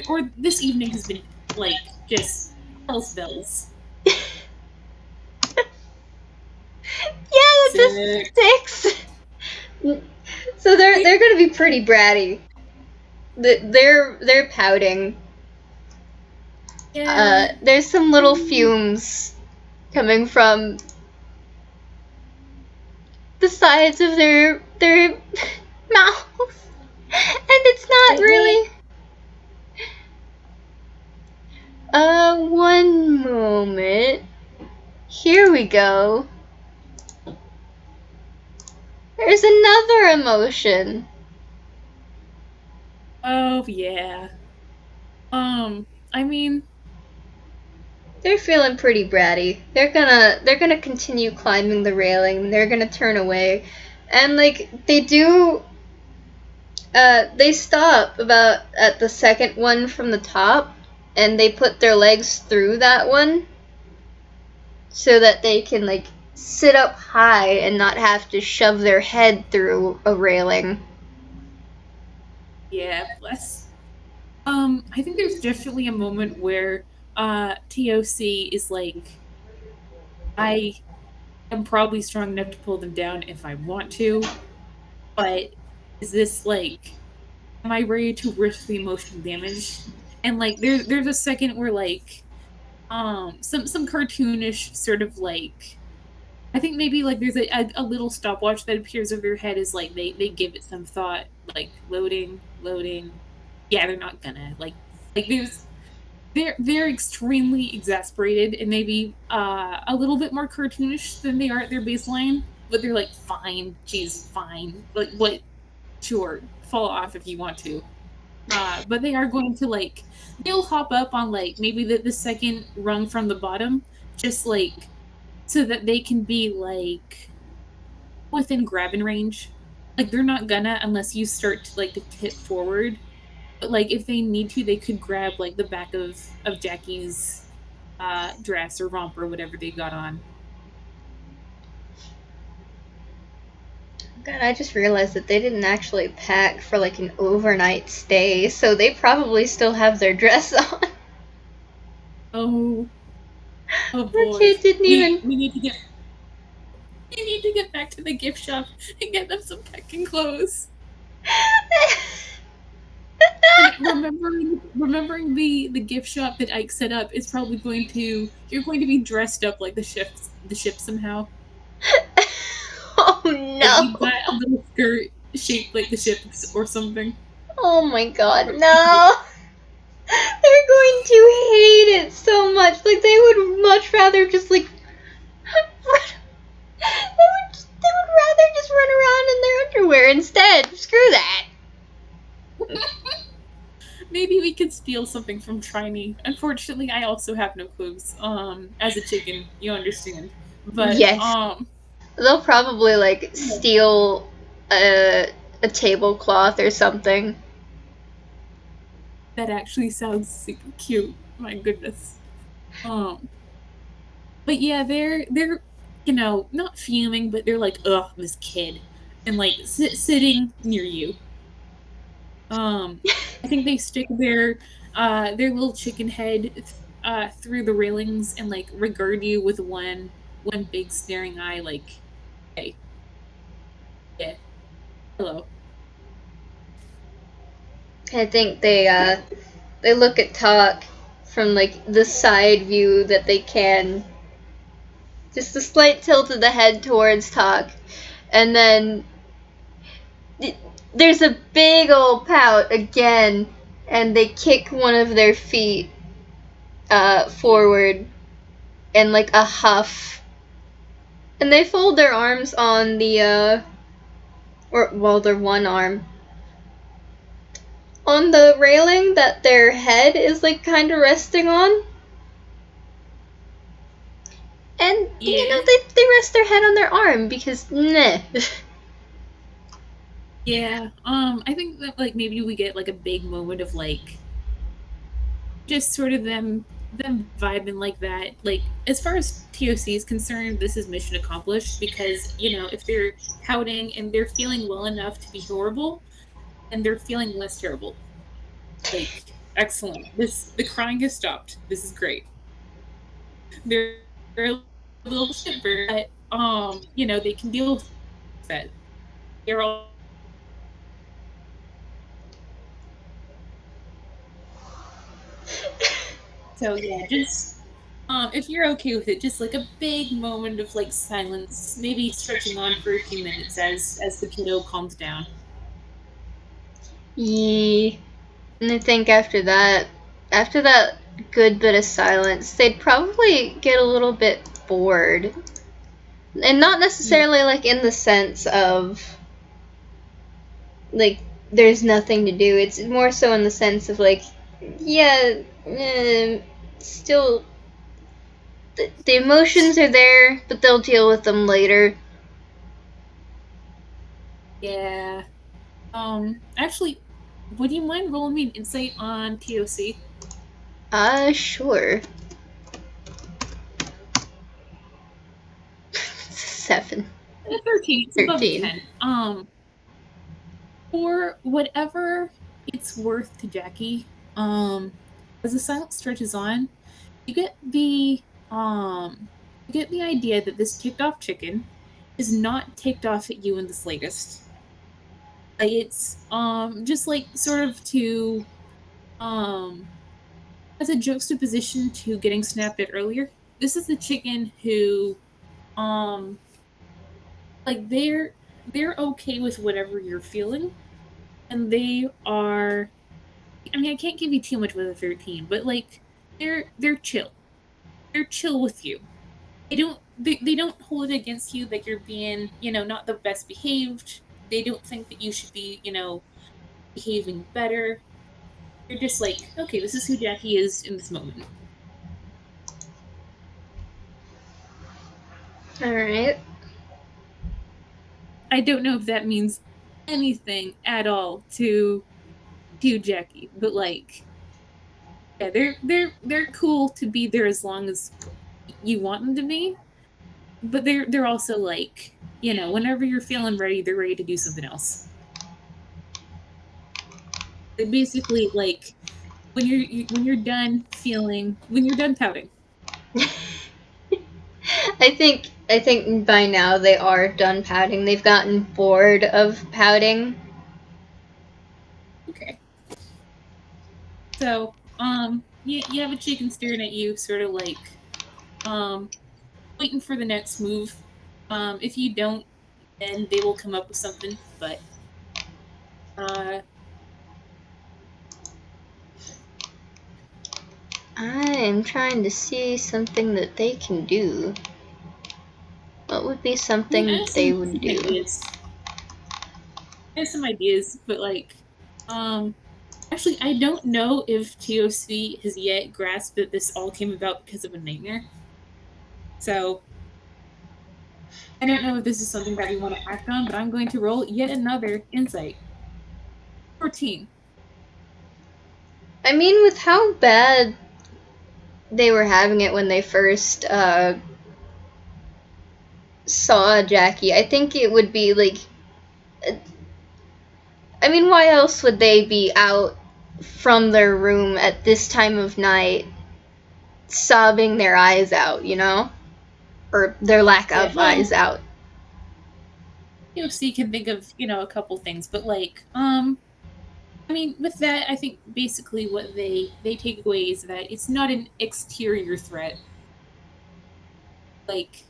or this evening has been like just hell's bells. Yeah, that's a Sick. 6. So they're gonna be pretty bratty. They're pouting. Yeah. There's some little fumes coming from the sides of their mouths, and it's not What? really. One moment. Here we go. There's another emotion. Oh yeah. I mean, They're feeling pretty bratty. They're gonna continue climbing the railing. They're gonna turn away, and like they do. They stop about at the second one from the top, and they put their legs through that one so that they can like sit up high and not have to shove their head through a railing. yeah, bless. I think there's definitely a moment where T.O.C is like, I am probably strong enough to pull them down if I want to, but is this like, am I ready to risk the emotional damage? And like there's a second where like some cartoonish sort of like, I think maybe like there's a little stopwatch that appears over their head, is like they give it some thought, like loading. Yeah, they're not gonna like there's they're extremely exasperated and maybe a little bit more cartoonish than they are at their baseline, but they're like, fine, geez, fine, like what, sure, fall off if you want to. But they are going to like, they'll hop up on like maybe the second rung from the bottom, just like so that they can be like within grabbing range. Like they're not gonna unless you start to like to tip forward. But like if they need to, they could grab like the back of Jackie's dress or romper or whatever they got on. God, I just realized that they didn't actually pack for like an overnight stay, so they probably still have their dress on. Oh, oh Our boy. kid didn't We even. we need to get we need to get back to the gift shop and get them some packing clothes. And remembering the gift shop that Ike set up is probably going to, you're going to be dressed up like the ship somehow. Oh Like you've got no! a little skirt shaped like the ship or something. Oh my god, no! They're going to hate it so much. Like they would much rather just like they would rather just run around in their underwear instead. Screw that. Maybe we could steal something from Trini. Unfortunately, I also have no clues. As a chicken, you understand. But Yes, they'll probably like steal a tablecloth or something. that actually sounds super cute. My goodness. Um, but yeah, they're not fuming, but they're like, ugh, this kid, and like sitting near you. Um, I think they stick their little chicken head through the railings and like regard you with one big staring eye, like, hey, yeah, hello. I think they look at Talk from like the side view that they can. Just a slight tilt of the head towards Talk, and then there's a big old pout again, and they kick one of their feet forward and like a huff, and they fold their arms on the or well, their one arm on the railing that their head is like kind of resting on, and Yeah, they rest their head on their arm because nah. yeah. I think that like maybe we get like a big moment of like just sort of them vibing like that. Like as far as TOC is concerned, this is mission accomplished because if they're pouting and they're feeling well enough to be horrible, and they're feeling less terrible. Like excellent. The crying has stopped. This is great. They're a little shipper, but they can deal with that. They're all so yeah, just if you're okay with it, just like a big moment of like silence, maybe stretching on for a few minutes as the kiddo calms down. Yeah. And I think after that good bit of silence, they'd probably get a little bit bored. And not Yeah, necessarily like in the sense of like there's nothing to do. It's more so in the sense of like, yeah, still the emotions are there, but they'll deal with them later. yeah. Actually, would you mind rolling me an insight on TOC? Sure. 7. 13. It's above a 13. 10. For whatever it's worth to Jackie, as the silence stretches on, you get the um you get the idea that this ticked off chicken is not ticked off at you in the slightest. Like it's just like sort of to um as a juxtaposition to getting snapped at earlier. This is the chicken who um like they're okay with whatever you're feeling, and they are, I mean, I can't give you too much with a 13, but like they're chill. They're chill with you. They don't hold it against you that you're being, not the best behaved. They don't think that you should be, behaving better. They're just like, okay, this is who Jackie is in this moment. Alright. I don't know if that means anything at all to Jackie, but like, yeah, they're cool to be there as long as you want them to be. But they're also like, whenever you're feeling ready, they're ready to do something else. They basically like when you're done pouting. I think by now they are done pouting. They've gotten bored of pouting. Okay. So, you have a chicken staring at you, sort of like, um, waiting for the next move. If you don't, then they will come up with something. But, uh, I am trying to see something that they can do. What would be I mean, I something have they some would some do? ideas. I have some ideas, but like, um, actually, I don't know if TOC has yet grasped that this all came about because of a nightmare. So I don't know if this is something that we want to act on, but I'm going to roll yet another insight. 14. I mean, with how bad they were having it when they first saw Jackie, I think it would be like. I mean, why else would they be out from their room at this time of night, sobbing their eyes out, you know? Or their lack Yeah, of eyes well, out. TOC can think of, a couple things, but like, I mean, with that, I think basically what they take away is that it's not an exterior threat. Like,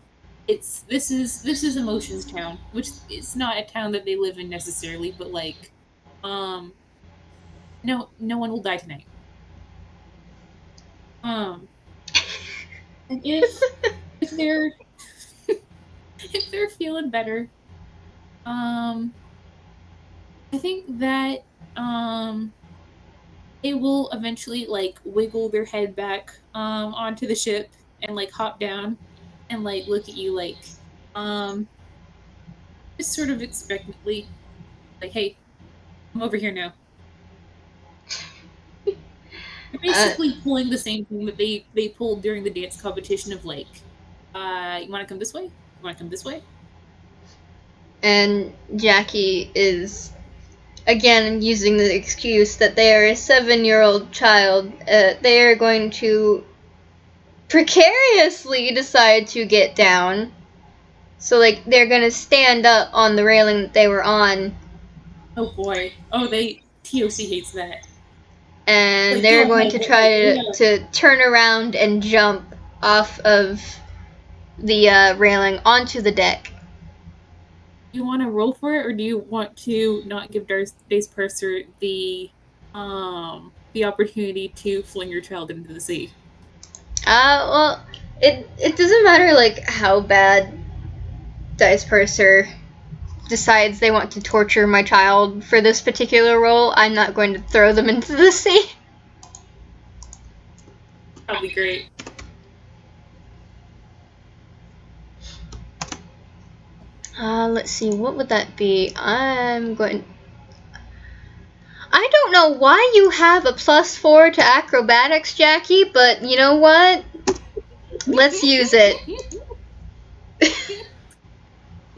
this is emotions town, which it's not a town that they live in necessarily, but like, um, no one will die tonight. Um, and if they're if they're feeling better, um, I think that um they will eventually like wiggle their head back onto the ship and like hop down and like look at you like um just sort of expectantly like, hey, I'm over here now. You're Uh, basically pulling the same thing that they pulled during the dance competition of like, you want to come this way? You want to come this way? and Jackie is again using the excuse that they are a 7-year-old child. They are going to precariously decide to get down. So, like, they're gonna stand up on the railing that they were on, Oh boy. Oh, they T.O.C hates that. and Like, go they're going ahead, to but like, try yeah. to turn around and jump off of the railing onto the deck. Do you want to roll for it, or do you want to not give Days Purser the opportunity to fling your child into the sea? Well, it doesn't matter like how bad Dice Purser decides they want to torture my child for this particular role. I'm not going to throw them into the sea. Probably great. Let's see, what would that be? I don't know why you have a +4 to acrobatics, Jackie, but you know what? Let's use it.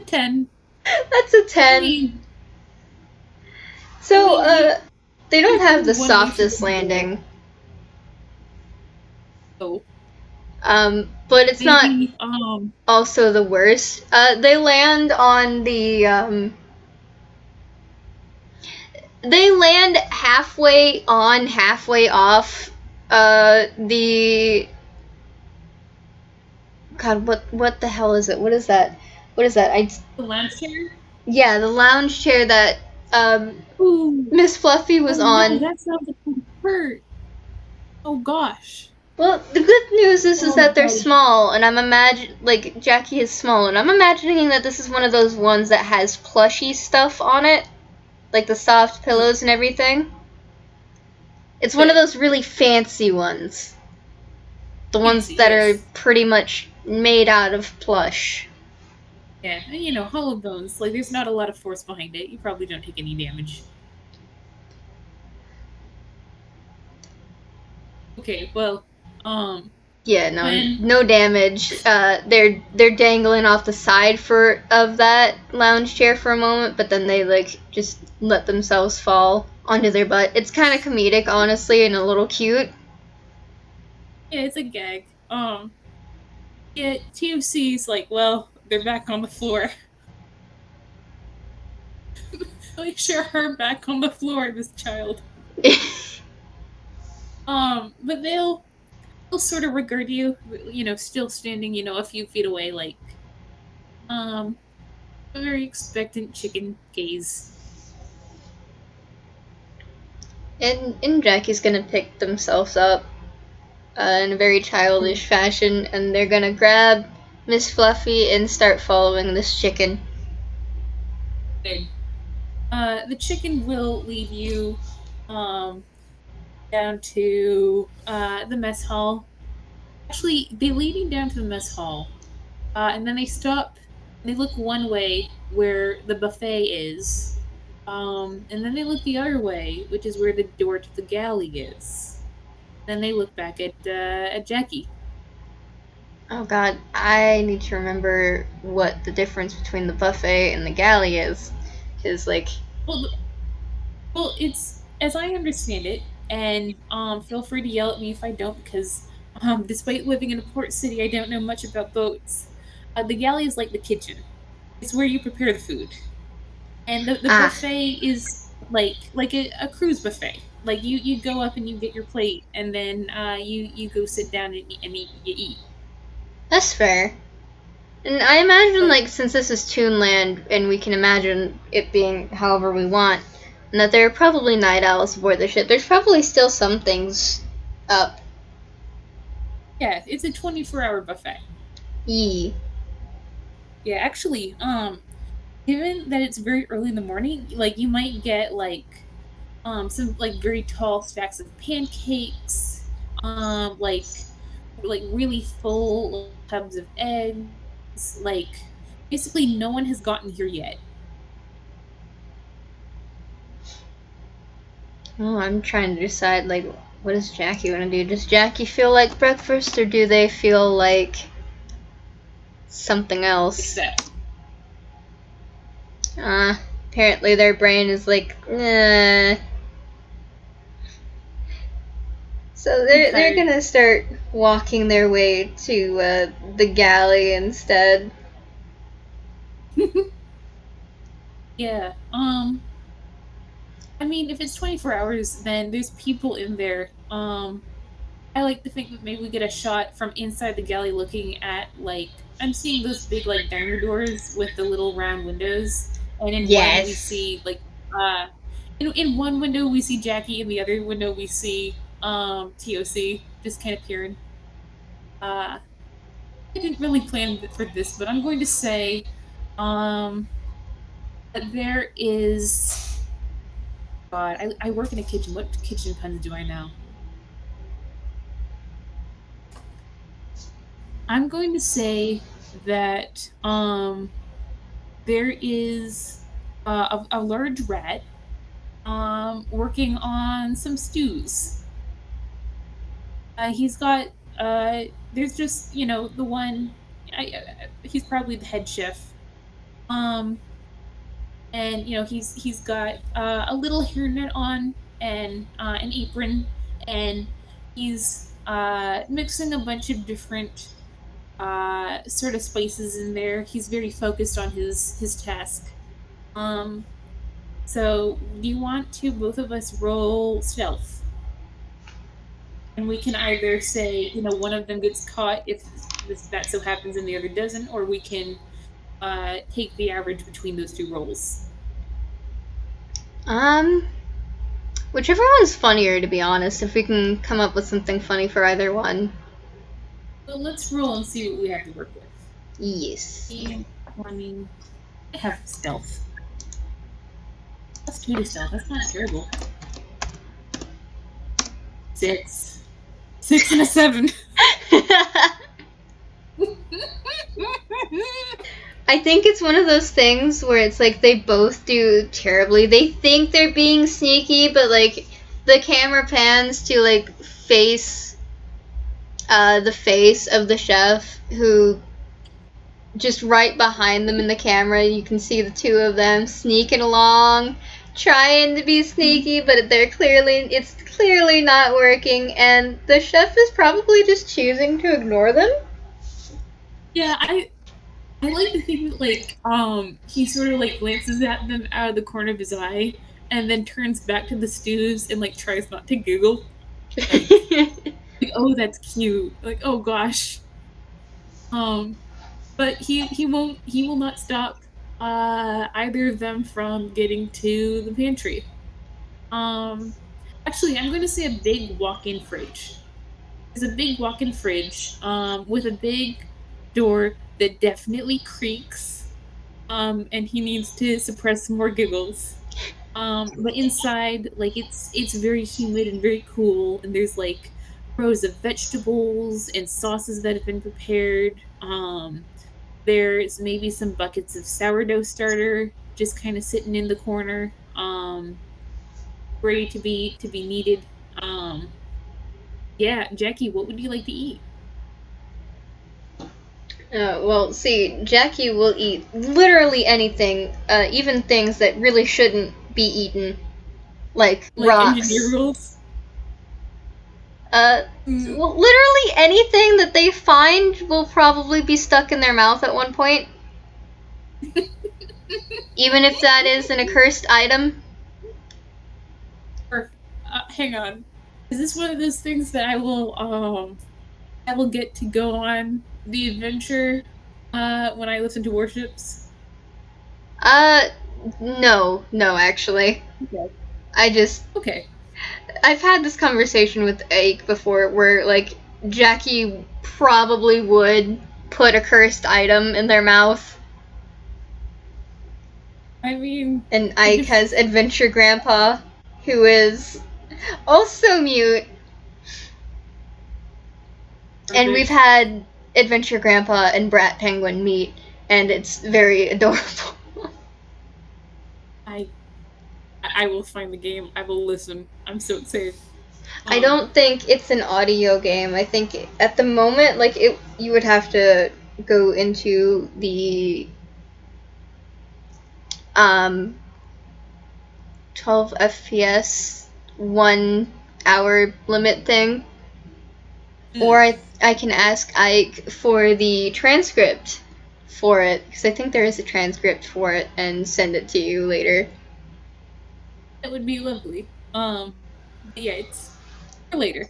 10. That's a I 10. mean, I So, mean, you they don't there's have only the one way for softest them to go. landing. So But it's not maybe also the worst. They land on they land halfway on, halfway off. The God, what the hell is it? What is that? What is that? the lounge chair. Yeah, the lounge chair that Ooh, Miss Fluffy was oh no, on. that sounds like it would hurt. Oh gosh. Well, the good news is Oh that they're god. small, and like Jackie is small, and I'm imagining that this is one of those ones that has plushy stuff on it, like the soft pillows and everything. It's one of Good. those really fancy ones. The ones Fancy, that are yes. pretty much made out of plush. Yeah, and hollow bones. Like, there's not a lot of force behind it. You probably don't take any damage. Okay, well, Yeah, no, when no damage. They're dangling off the side of that lounge chair for a moment, but then they like just let themselves fall onto their butt. It's kind of comedic, honestly, and a little cute. yeah, it's a gag. Yeah, T.O.C's like, well, they're back on the floor. Like, sure, her back on the floor, this child. But they'll sort of regard you, still standing, a few feet away, like, um, a very expectant chicken gaze. And Jackie's gonna pick themselves up in a very childish fashion, and they're gonna grab Miss Fluffy and start following this chicken. Good. The chicken will lead you, um, down to the mess hall. Actually, they lead you down to the mess hall, and then they stop. And they look one way where the buffet is, and then they look the other way, which is where the door to the galley is. Then they look back at Jackie. Oh God, I need to remember what the difference between the buffet and the galley is, because like, Well, it's as I understand it, and feel free to yell at me if I don't, because despite living in a port city, I don't know much about boats. The galley is like the kitchen. It's where you prepare the food, and the ah, buffet is like a cruise buffet. Like you go up and you get your plate, and then you go sit down and eat. You eat. that's fair. And I imagine, But like, since this is Toonland, and we can imagine it being however we want, and that there are probably night owls aboard the ship, there's probably still some things up. yeah, it's a 24-hour buffet. Yee. Yeah, actually, given that it's very early in the morning, like you might get some like very tall stacks of pancakes, like really full tubs of eggs. Like basically, no one has gotten here yet. Oh, I'm trying to decide, like, What does Jackie want to do? Does Jackie feel like breakfast, or do they feel like something else? Except. Apparently their brain is like, So they're gonna start walking their way to the galley instead. Yeah. I mean, if it's 24 hours, then there's people in there. I like to think that maybe we get a shot from inside the galley looking at, like, I'm seeing those big, like, diner doors with the little round windows. And in one, we Yes. see, like, in one window, we see Jackie. In the other window, we see, T.O.C. just kind of peering. I didn't really plan for this, but I'm going to say, um, that there is. God, I work in a kitchen. What kitchen puns do I know? I'm going to say that there is a large rat working on some stews. He's got there's just the one. He's probably the head chef. Um, and he's got a little hairnet on and an apron, and he's mixing a bunch of different sort of spices in there. He's very focused on his task. Um, so do you want to both of us roll stealth? And we can either say, one of them gets caught if that so happens and the other doesn't, or we can take the average between those two rolls. Um, whichever one's funnier, to be honest. If we can come up with something funny for either one. Well, let's roll and see what we have to work with. Yes. 20. I have stealth. Plus 2 to stealth. That's not terrible. 6. 6 and a 7. I think it's one of those things where it's like they both do terribly. They think they're being sneaky, but like the camera pans to like face the face of the chef, who just right behind them in the camera you can see the two of them sneaking along, trying to be sneaky, but it's clearly not working, and the chef is probably just choosing to ignore them. Yeah, I like to think that, like, he sort of like glances at them out of the corner of his eye and then turns back to the stews and like tries not to giggle. Like, oh, that's cute. Like, oh gosh. Um, but he will not stop either of them from getting to the pantry. Um, Actually, I'm going to say a big walk-in fridge. There's a big walk-in fridge with a big door that definitely creaks. And he needs to suppress some more giggles. But inside, like, it's very humid and very cool, and there's like rows of vegetables and sauces that have been prepared. There's maybe some buckets of sourdough starter just kind of sitting in the corner, ready to be needed. Um, yeah, Jackie, what would you like to eat? Well, see, Jackie will eat literally anything, even things that really shouldn't be eaten, like Like engineer rocks. rules? Uh, Mm, well, literally anything that they find will probably be stuck in their mouth at one point, even if that is an accursed item. or hang on. Is this one of those things that I will get to go on the adventure when I listen to Warships? Uh, no, actually. Okay. I just Okay. I've had this conversation with Ike before where, like, Jackie probably would put a cursed item in their mouth, I mean, and it Ike def- has Adventure Grandpa, who is also mute, and we've perfect. had Adventure Grandpa and Brat Penguin meet, and it's very adorable. I I will find the game. I will listen. I'm so excited. I don't think it's an audio game. I think at the moment, like you would have to go into the 12 FPS 1 hour limit thing, or I can ask Ike for the transcript for it, because I think there is a transcript for it, and send it to you later. That would be lovely. But yeah, it's for later.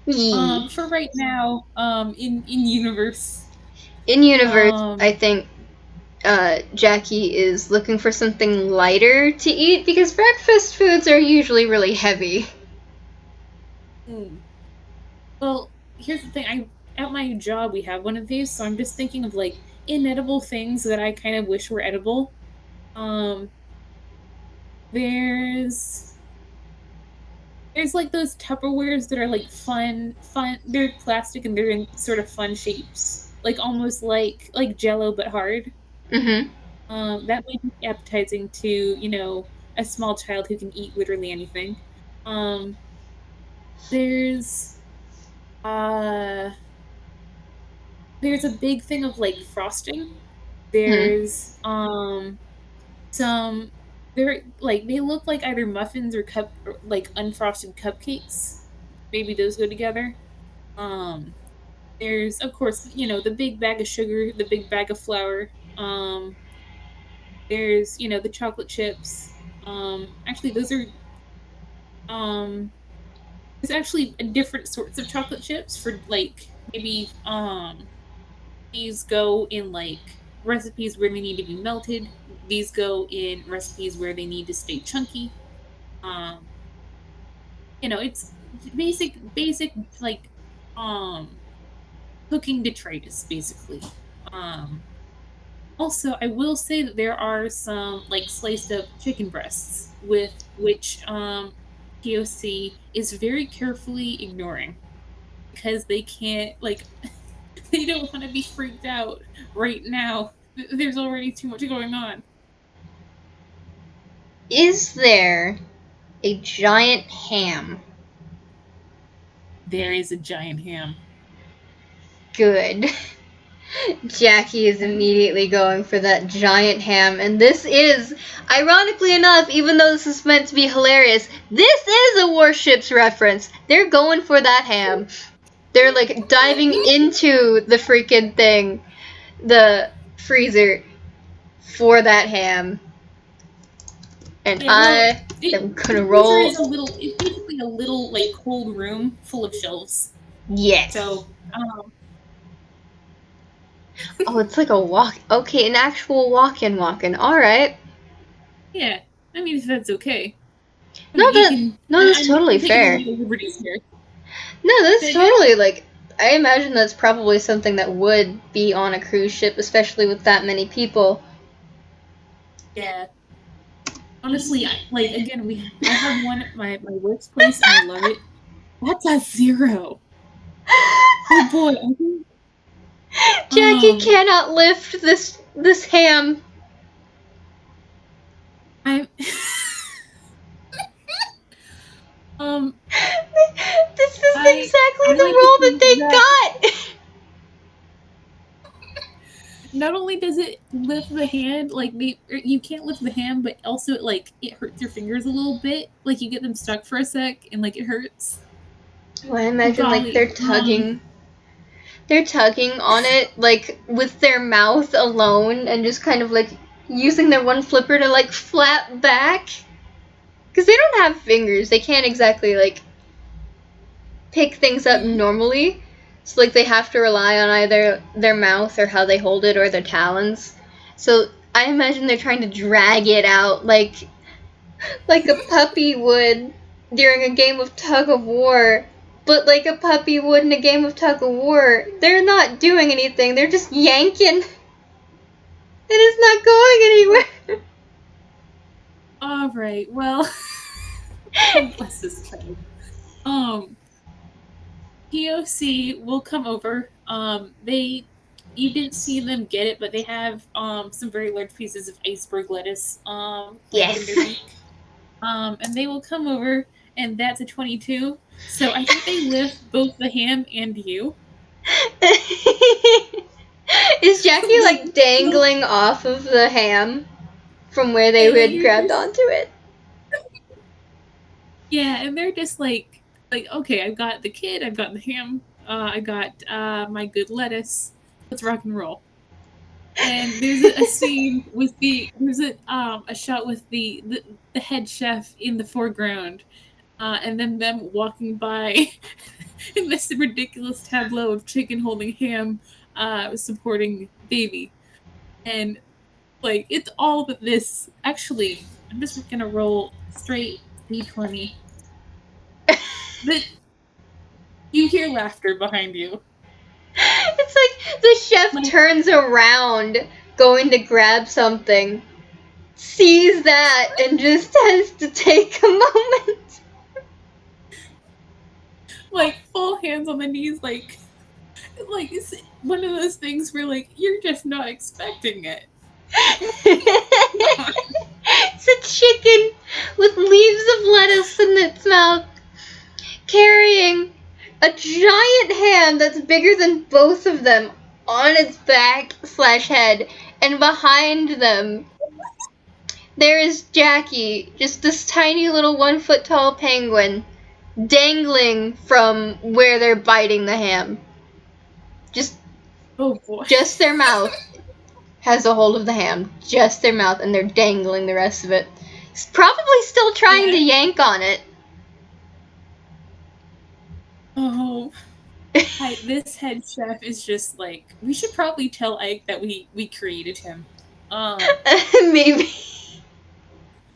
Yee. For right now, in universe, In universe, I um, think Jackie is looking for something lighter to eat because breakfast foods are usually really heavy. hmm. Well, here's the thing. I At my job we have one of these, so I'm just thinking of like inedible things that I kind of wish were edible. Um, there's there's like those Tupperwares that are like fun. They're plastic and they're in sort of fun shapes, like almost like Jello but hard. Mm-hmm. That might be appetizing to a small child who can eat literally anything. Um, there's uh there's a big thing of like frosting. Hmm. There's some they're like they look like either muffins or like unfrosted cupcakes. Maybe those go together. Um, there's of course the big bag of sugar, the big bag of flour. There's the chocolate chips. Actually, those are um there's actually different sorts of chocolate chips for like maybe these go in like recipes where they need to be melted. These go in recipes where they need to stay chunky. Um, it's basic like um cooking detritus basically. Um, Also, I will say that there are some like sliced up chicken breasts with which T.O.C is very carefully ignoring because they can't like they don't want to be freaked out right now. There's already too much going on. Is there a giant ham? There is a giant ham. Good. Jackie is immediately going for that giant ham, and this is, ironically enough, even though this is meant to be hilarious, this is a Warships reference. They're going for that ham. They're like diving into the freaking thing, the freezer, for that ham. And Yeah, well, I am the gonna freezer roll. is it's basically a little like cold room full of shelves. Yes. So, Oh, it's like a walk. Okay, an actual walk-in walk-in. All right. yeah, I mean if that's okay. I No, mean you that can. no, that's totally I'm taking a fair. little liberties here. No, that's Did it? totally like. I imagine that's probably something that would be on a cruise ship, especially with that many people. Yeah. Honestly, like again, I have one at my workplace and I love it. That's a zero. Oh boy, I think Jackie um cannot lift this ham. I um This is exactly I the like to role that think they that got. not only does it lift the hand, like you can't lift the hand, but also it hurts your fingers a little bit. Like you get them stuck for a sec and like it hurts. Well, I Oh imagine like golly. they're tugging on it like with their mouth alone and just kind of like using their one flipper to like flap back because they don't have fingers. They can't exactly like pick things up Mhm. normally. So like they have to rely on either their mouth or how they hold it or their talons. So I imagine they're trying to drag it out like a puppy would during a game of tug of war. But like a puppy would in a game of tug of war, they're not doing anything. They're just yanking. It is not going anywhere. All right. Well, oh, bless this child. Um, T.O.C will come over. They You didn't see them get it, but they have some very large pieces of iceberg lettuce planted in Yes. their beak. And they will come over, and that's a 22. So I think they lift both the ham and you. Is Jackie like, like dangling off of the ham from where they like had you're grabbed just onto it? yeah, and they're just like okay, I've got the kid, I've got the ham, I got my good lettuce. Let's rock and roll. And there's a scene with there's a shot with the head chef in the foreground, and then them walking by in this ridiculous tableau of chicken holding ham, supporting baby, and like it's all but this. Actually, I'm just gonna roll straight d20. That you hear laughter behind you. It's like the chef Like turns around, going to grab something, sees that, and just has to take a moment. like full hands on the knees, like it's one of those things where like you're just not expecting it. Like what's going on? It's a chicken with leaves of lettuce in its mouth, carrying a giant ham that's bigger than both of them on its back slash head, and behind them there is Jackie, just this tiny little 1 foot tall penguin, dangling from where they're biting the ham. Just Oh boy. just their mouth has a hold of the ham. Just their mouth, and they're dangling the rest of it. Probably still trying to Yeah. yank on it. Oh, this head chef is just like we should probably tell Ike that we created him. Um, Maybe.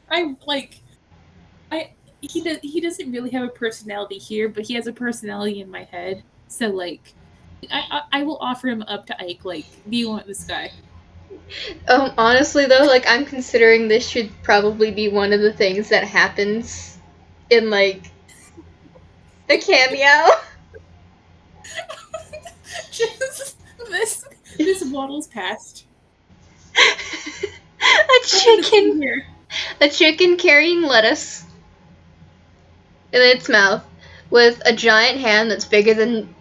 I like I he doesn't really have a personality here, but he has a personality in my head. So like, I will offer him up to Ike. Like, do you want this guy? Honestly though, like I'm considering this should probably be one of the things that happens in like a cameo. Just this waddles past. a Setting the scene chicken, here. a chicken carrying lettuce in its mouth with a giant hand that's bigger than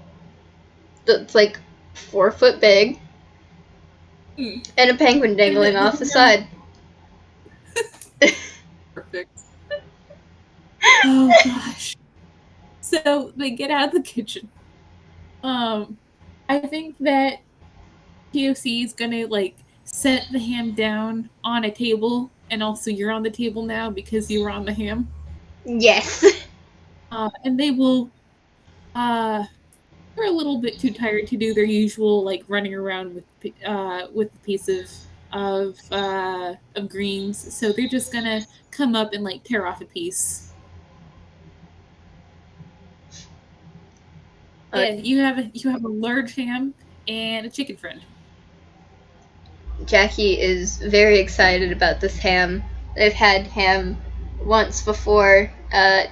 that's like 4 foot big, Hmm. and a penguin And dangling off the no, side. perfect. Oh gosh. So they get out of the kitchen. Um, I think that T.O.C is gonna like set the ham down on a table, and also you're on the table now because you were on the ham. Yes. And they will. Uh, they're a little bit too tired to do their usual like running around with a piece of greens, so they're just gonna come up and like tear off a piece. Uh, Yeah, you have a large ham and a chicken friend. Jackie is very excited about this ham. They've had ham once before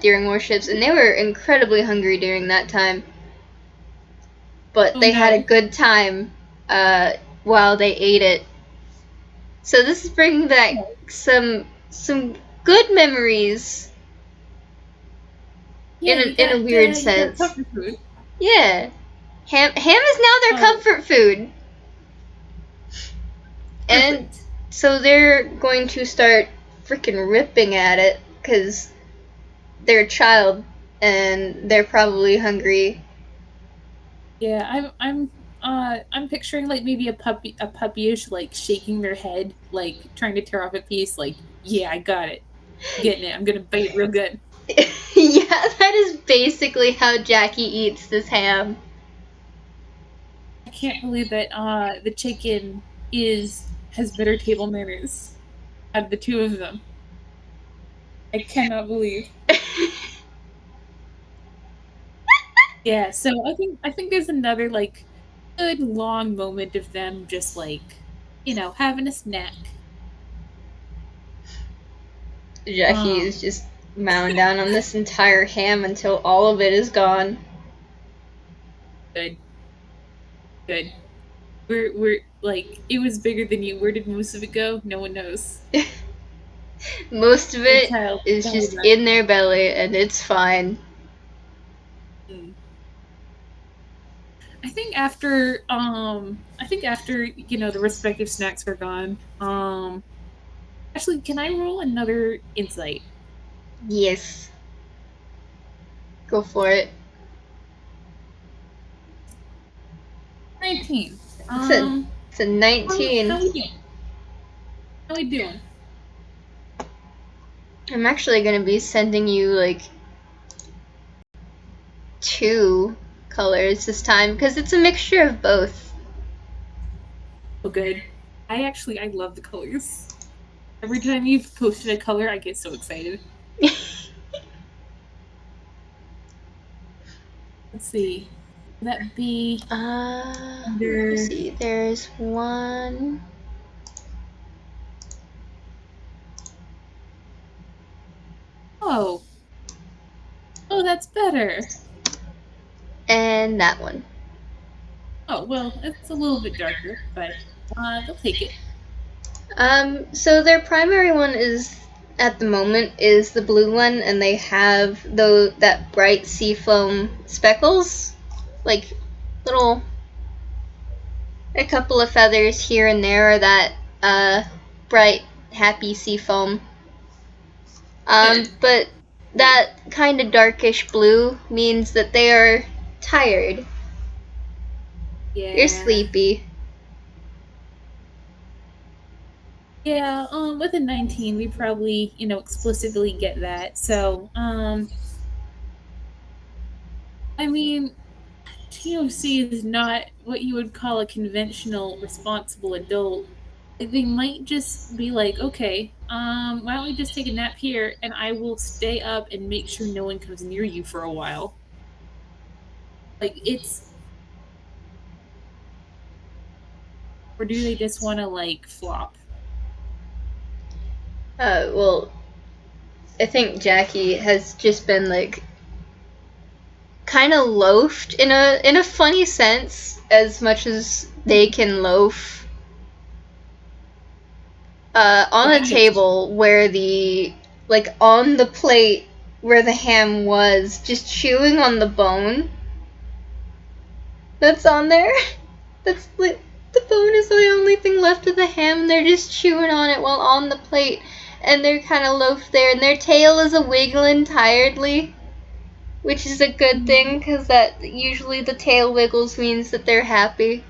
during Warships, and they were incredibly hungry during that time. But Oh they had a no. good time while they ate it. So this is bringing back some good memories Yeah, in a weird you got sense. comfort food. Yeah, ham is now their Oh, comfort food, and perfect. so they're going to start freaking ripping at it because they're a child and they're probably hungry. Yeah, I'm picturing like maybe a puppyish like shaking their head, like trying to tear off a piece, like, yeah, I got it. I'm getting it. I'm gonna bite it real good. Yeah, that is basically how Jackie eats this ham. I can't believe that the chicken is has better table manners out of the two of them. I cannot believe. Yeah, so I think there's another like good long moment of them just like, having a snack. Jackie is Um, just mowing down on this entire ham until all of it is gone. good, good. We're like it was bigger than you. Where did most of it go? No one knows. Most of The it child is belly just button. in their belly and it's fine. I think after the respective snacks are gone. Actually, can I roll another insight? Yes. Go for it. 19. It's a it's a 19. How we doing? How we doing? I'm actually gonna be sending you like 2 colors this time because it's a mixture of both. Oh, good. I love the colors. Every time you've posted a color, I get so excited. Let's see. Would that be Let me under? see. There's one Oh, oh, that's better. and that one. Oh well, it's a little bit darker, but they'll take it. So their primary one is at the moment is the blue one, and they have that bright seafoam speckles, like little a couple of feathers here and there are that bright happy seafoam. Good. But Good. that kind of darkish blue means that they are tired. They're Yeah. sleepy. Yeah, with a 19, we probably, explicitly get that. So, I mean, T.O.C is not what you would call a conventional responsible adult. They might just be like, okay, why don't we just take a nap here and I will stay up and make sure no one comes near you for a while. Like, or do they just want to, like, flop? Well, I think Jackie has just been like kind of loafed in a funny sense, as much as they can loaf Oh, on a have. table where on the plate where the ham was, just chewing on the bone that's on there. That's like the bone is the only thing left of the ham, and they're just chewing on it while on the plate, and they're kind of loafed there, and their tail is a wiggling tiredly, which is a good thing because that usually the tail wiggles means that they're happy.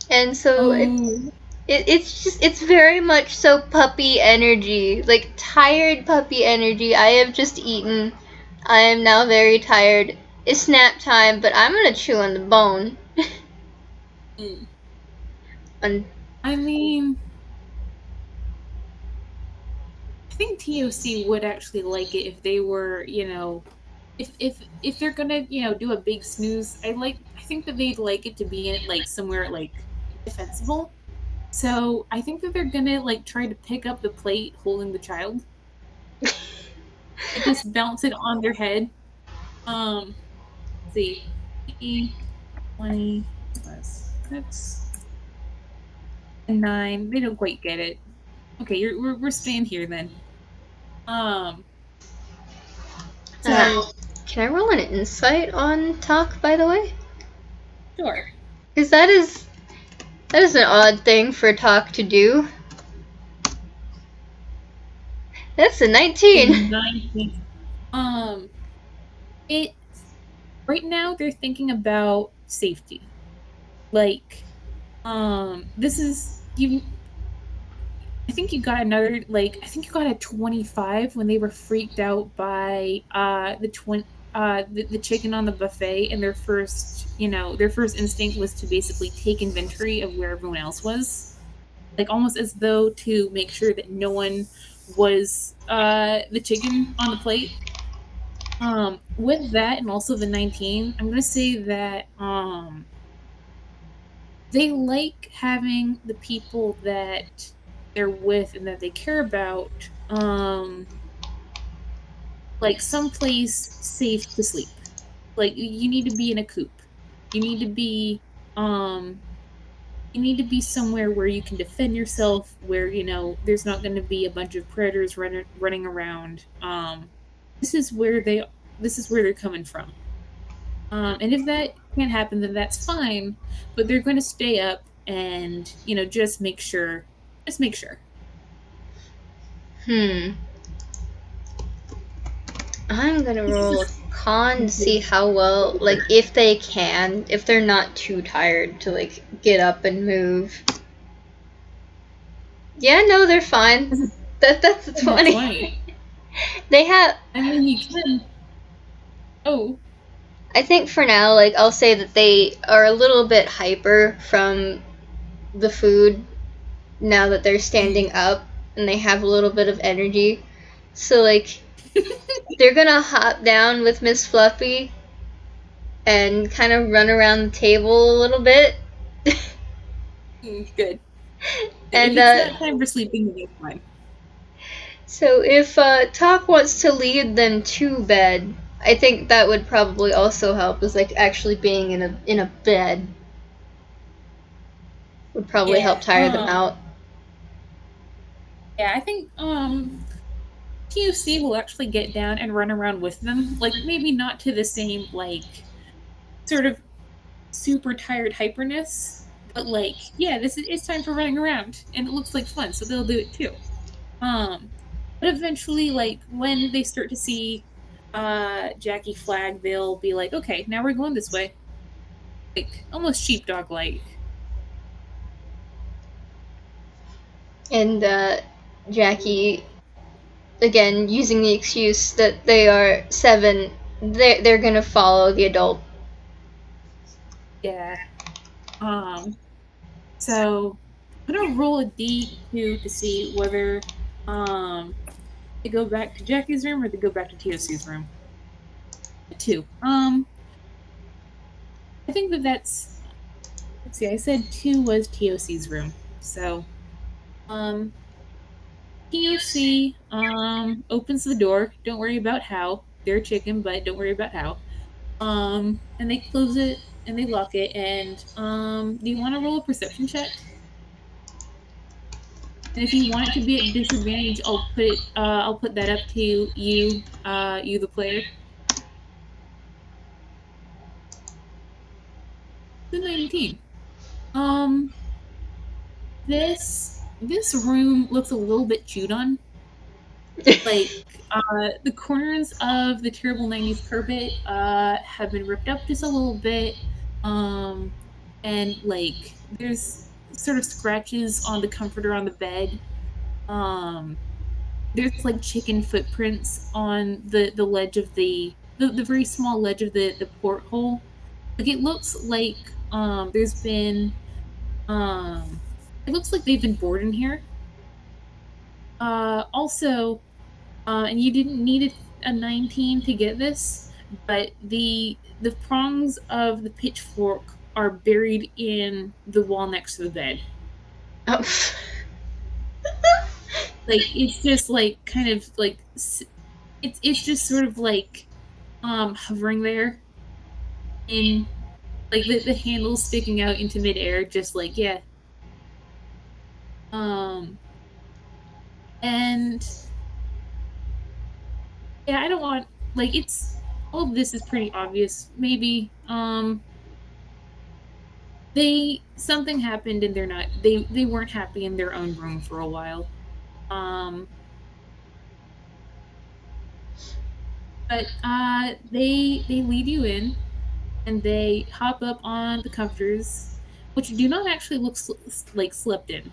And so Oh, it's very much so puppy energy, like tired puppy energy. I have just eaten. I am now very tired. It's nap time, but I'm gonna chew on the bone. mm. And I mean, I think TOC would actually like it if they were, if they're gonna, do a big snooze. I think that they'd like it to be in like somewhere like defensible. So I think that they're gonna like try to pick up the plate holding the child, like just bounce it on their head. Let's see, 20 plus that's a 9. They don't quite get it. Okay, we're staying here then. Um, uh, so can I roll an insight on talk, by the way? sure. Because that is an odd thing for talk to do. That's a A 19. 19. Um, it right now they're thinking about safety. Like, this is you. I think you got another like I think you got a 25 when they were freaked out by the chicken on the buffet, and their first instinct was to basically take inventory of where everyone else was, like almost as though to make sure that no one was the chicken on the plate. With that and also the 19, I'm gonna say that they like having the people that they're with and that they care about like someplace safe to sleep. Like you need to be in a coop. You need to be um you need to be somewhere where you can defend yourself, where there's not going to be a bunch of predators running around. This is where they this is where they're coming from. And if that can't happen, then that's fine. But they're going to stay up and just make sure. Just make sure. Hmm. I'm gonna This is roll a just con to see how well, like, if they can, if they're not too tired to, like, get up and move. Yeah, no, they're fine. That's a a 20. 20. They have. I mean, you can. Oh, I think for now, like, I'll say that they are a little bit hyper from the food now that they're standing up and they have a little bit of energy. So, like, they're gonna hop down with Miss Fluffy and kind of run around the table a little bit. good. If And it's not time for sleeping, then it's fine. so if Talk wants to lead them to bed, I think that would probably also help. Is like actually being in a bed would probably help Yeah. tire them out. Yeah. I think T.O.C will actually get down and run around with them. Like maybe not to the same sort of super tired hyperness, but yeah, this is it's time for running around, and it looks like fun, so they'll do it too. Um, but eventually, when they start to see Jackie flag, they'll be like, okay, now we're going this way, almost sheepdog like. And Jackie, again, using the excuse that they are 7, they're gonna follow the adult. Yeah. Um. So I'm gonna roll a D2 to see whether they go back to Jackie's room or they go back to T.O.C's room. Two. I think that's. Let's see. I said two was T.O.C's room. So, um, T.O.C. opens the door. Don't worry about how. They're chicken, but don't worry about how. And they close it and they lock it. And do you want to roll a perception check? And if you want it to be at disadvantage, I'll put that up to you, you the player. The 19. Um, this room looks a little bit chewed on. Like the corners of the terrible 90s carpet have been ripped up just a little bit. Um, and there's sort of scratches on the comforter on the bed. Um, there's chicken footprints on the ledge of the very small ledge of the porthole. It looks like there's been um it looks like they've been bored in here. Also, and you didn't need a 19 to get this, but the prongs of the pitchfork are buried in the wall next to the bed. Oh. It's just kind of it's just sort of hovering there in the handle sticking out into midair, just yeah. Um and yeah, I don't want it's all of this is pretty obvious. Maybe they something happened and they weren't happy in their own room for a while. Um but they lead you in and they hop up on the comforters, which do not actually look like slept in.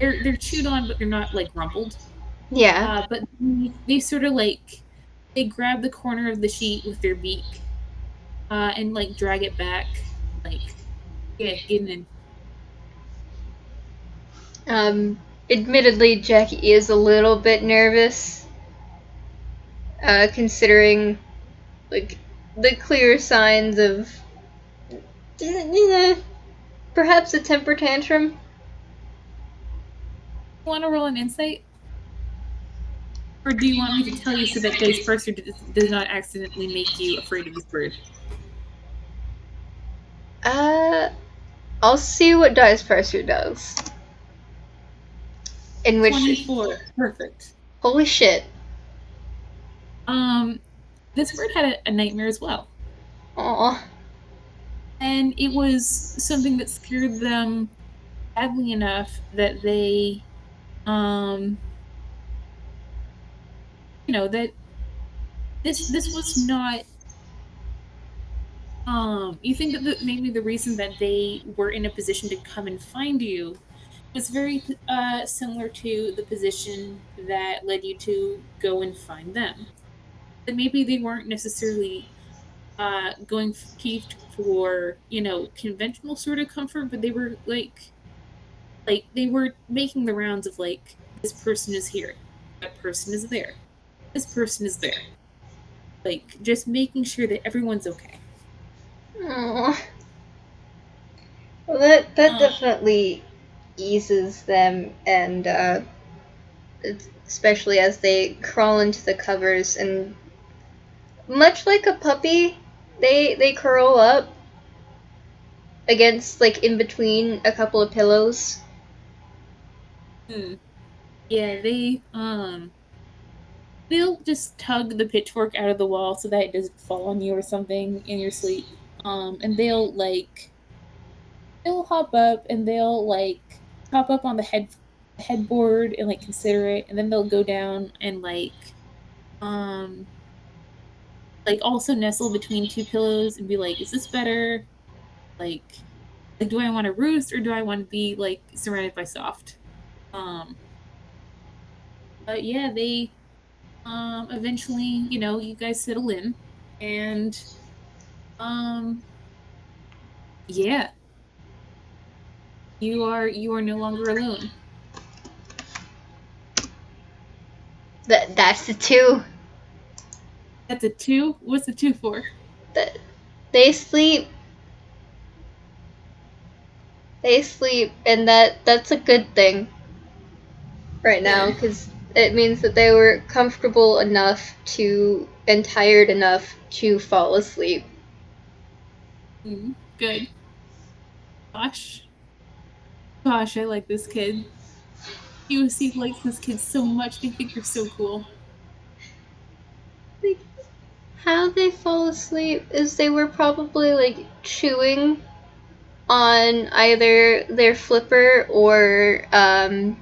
They're chewed on, but they're not rumpled. Yeah. But they sort of they grab the corner of the sheet with their beak, and drag it back, yeah, getting in. Um, Admittedly, Jackie is a little bit nervous, considering like the clear signs of perhaps a temper tantrum. Want to roll an insight, or do you want me to tell you so that Dice Parser does not accidentally make you afraid of this bird? Uh, I'll see what Dice Parser does. In which, 24. Perfect. holy shit. Um, this bird had a nightmare as well. Aw. And it was something that scared them badly enough that they, um, that this was not. You think that maybe the reason that they were in a position to come and find you was very similar to the position that led you to go and find them. That maybe they weren't necessarily going peeved for conventional sort of comfort, but they were like they were making the rounds of like this person is here, that person is there, this person is there, like just making sure that everyone's okay. Aw. Well, that Um, definitely eases them, and especially as they crawl into the covers, and much like a puppy, they curl up against, like, in between a couple of pillows. hmm, yeah, they'll just tug the pitchfork out of the wall so that it doesn't fall on you or something in your sleep. And they'll hop up and they'll like hop up on the headboard and like consider it, and then they'll go down and um also nestle between two pillows and be like, is this better? Like do I want to roost or do I want to be like surrounded by soft? Um but yeah, they eventually, you guys settle in, and um yeah, you are no longer alone. That's the two. That's a two. What's the two for? That they sleep, they sleep, and that's a good thing right now, Good. because it means that they were comfortable enough to and tired enough to fall asleep. Good. Gosh. Gosh, I like this kid. T.O.C likes this kid so much. They think you're so cool. Like, how they fall asleep is they were probably, like, chewing on either their flipper or and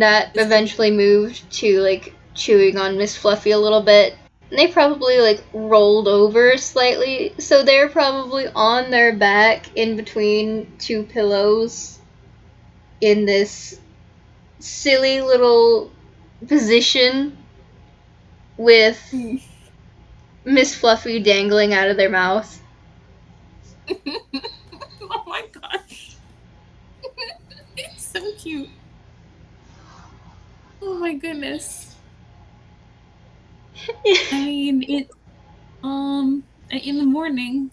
that This kid. eventually moved to, like, chewing on Miss Fluffy a little bit. And they probably, like, rolled over slightly, so they're probably on their back in between two pillows in this silly little position with Mm. Miss Fluffy dangling out of their mouth. Oh my gosh. It's so cute. Oh my goodness. I mean, in the morning,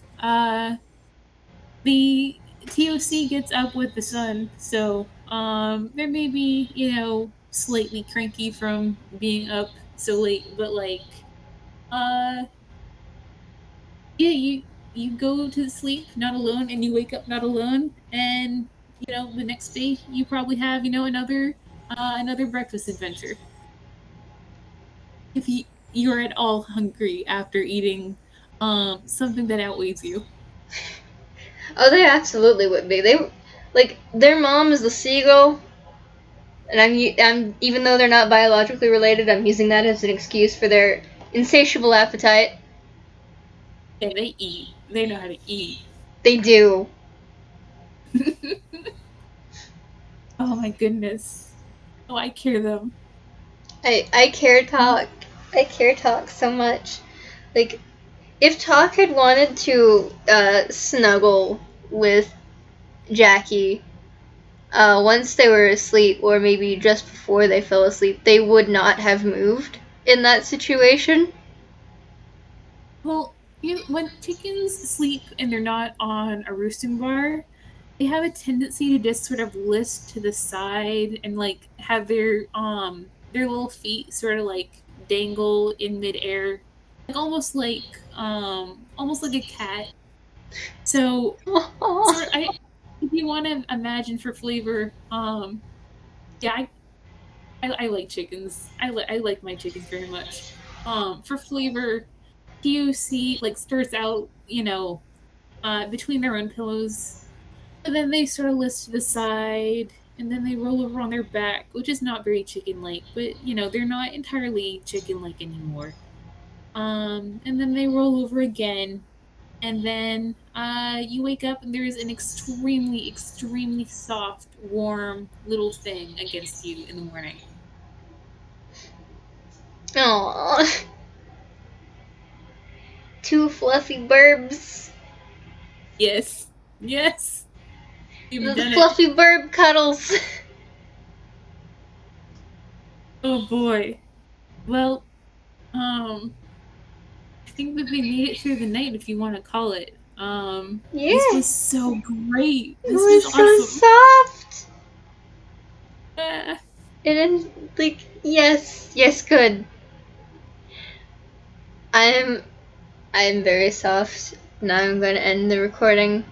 the T.O.C gets up with the sun, so they may be, slightly cranky from being up so late, but like uh yeah, you go to sleep not alone and you wake up not alone, and the next day you probably have, another breakfast adventure. If you're at all hungry after eating something that outweighs you. Oh, they absolutely would be. They, like, their mom is the seagull, and I'm even though they're not biologically related, I'm using that as an excuse for their insatiable appetite. Yeah, they eat. They know how to eat. They do. Oh my goodness. Oh, I care them. I care talk. I care talk so much. Like, if Talk had wanted to snuggle with Jackie once they were asleep, or maybe just before they fell asleep, they would not have moved in that situation. Well, when chickens sleep and they're not on a roosting bar, they have a tendency to just sort of list to the side and like have their little feet sort of like dangle in midair, like almost like a cat. So sort of, I if you want to imagine for flavor, yeah, I like chickens. I like my chickens very much. For flavor, T.O.C. like starts out, between their own pillows, and then they sort of list to the side, and then they roll over on their back, which is not very chicken-like, but they're not entirely chicken-like anymore. And then they roll over again, and then you wake up and there is an extremely, extremely soft, warm little thing against you in the morning. Aww. Two fluffy burbs. Yes, yes, you've The done it. fluffy burb cuddles. Oh boy. Well, I think that they made it through the night, if you want to call it. This Yeah, was so great. it This was was so awesome. soft. Ah, It didn't, like, yes, good. I'm very soft. Now I'm going to end the recording.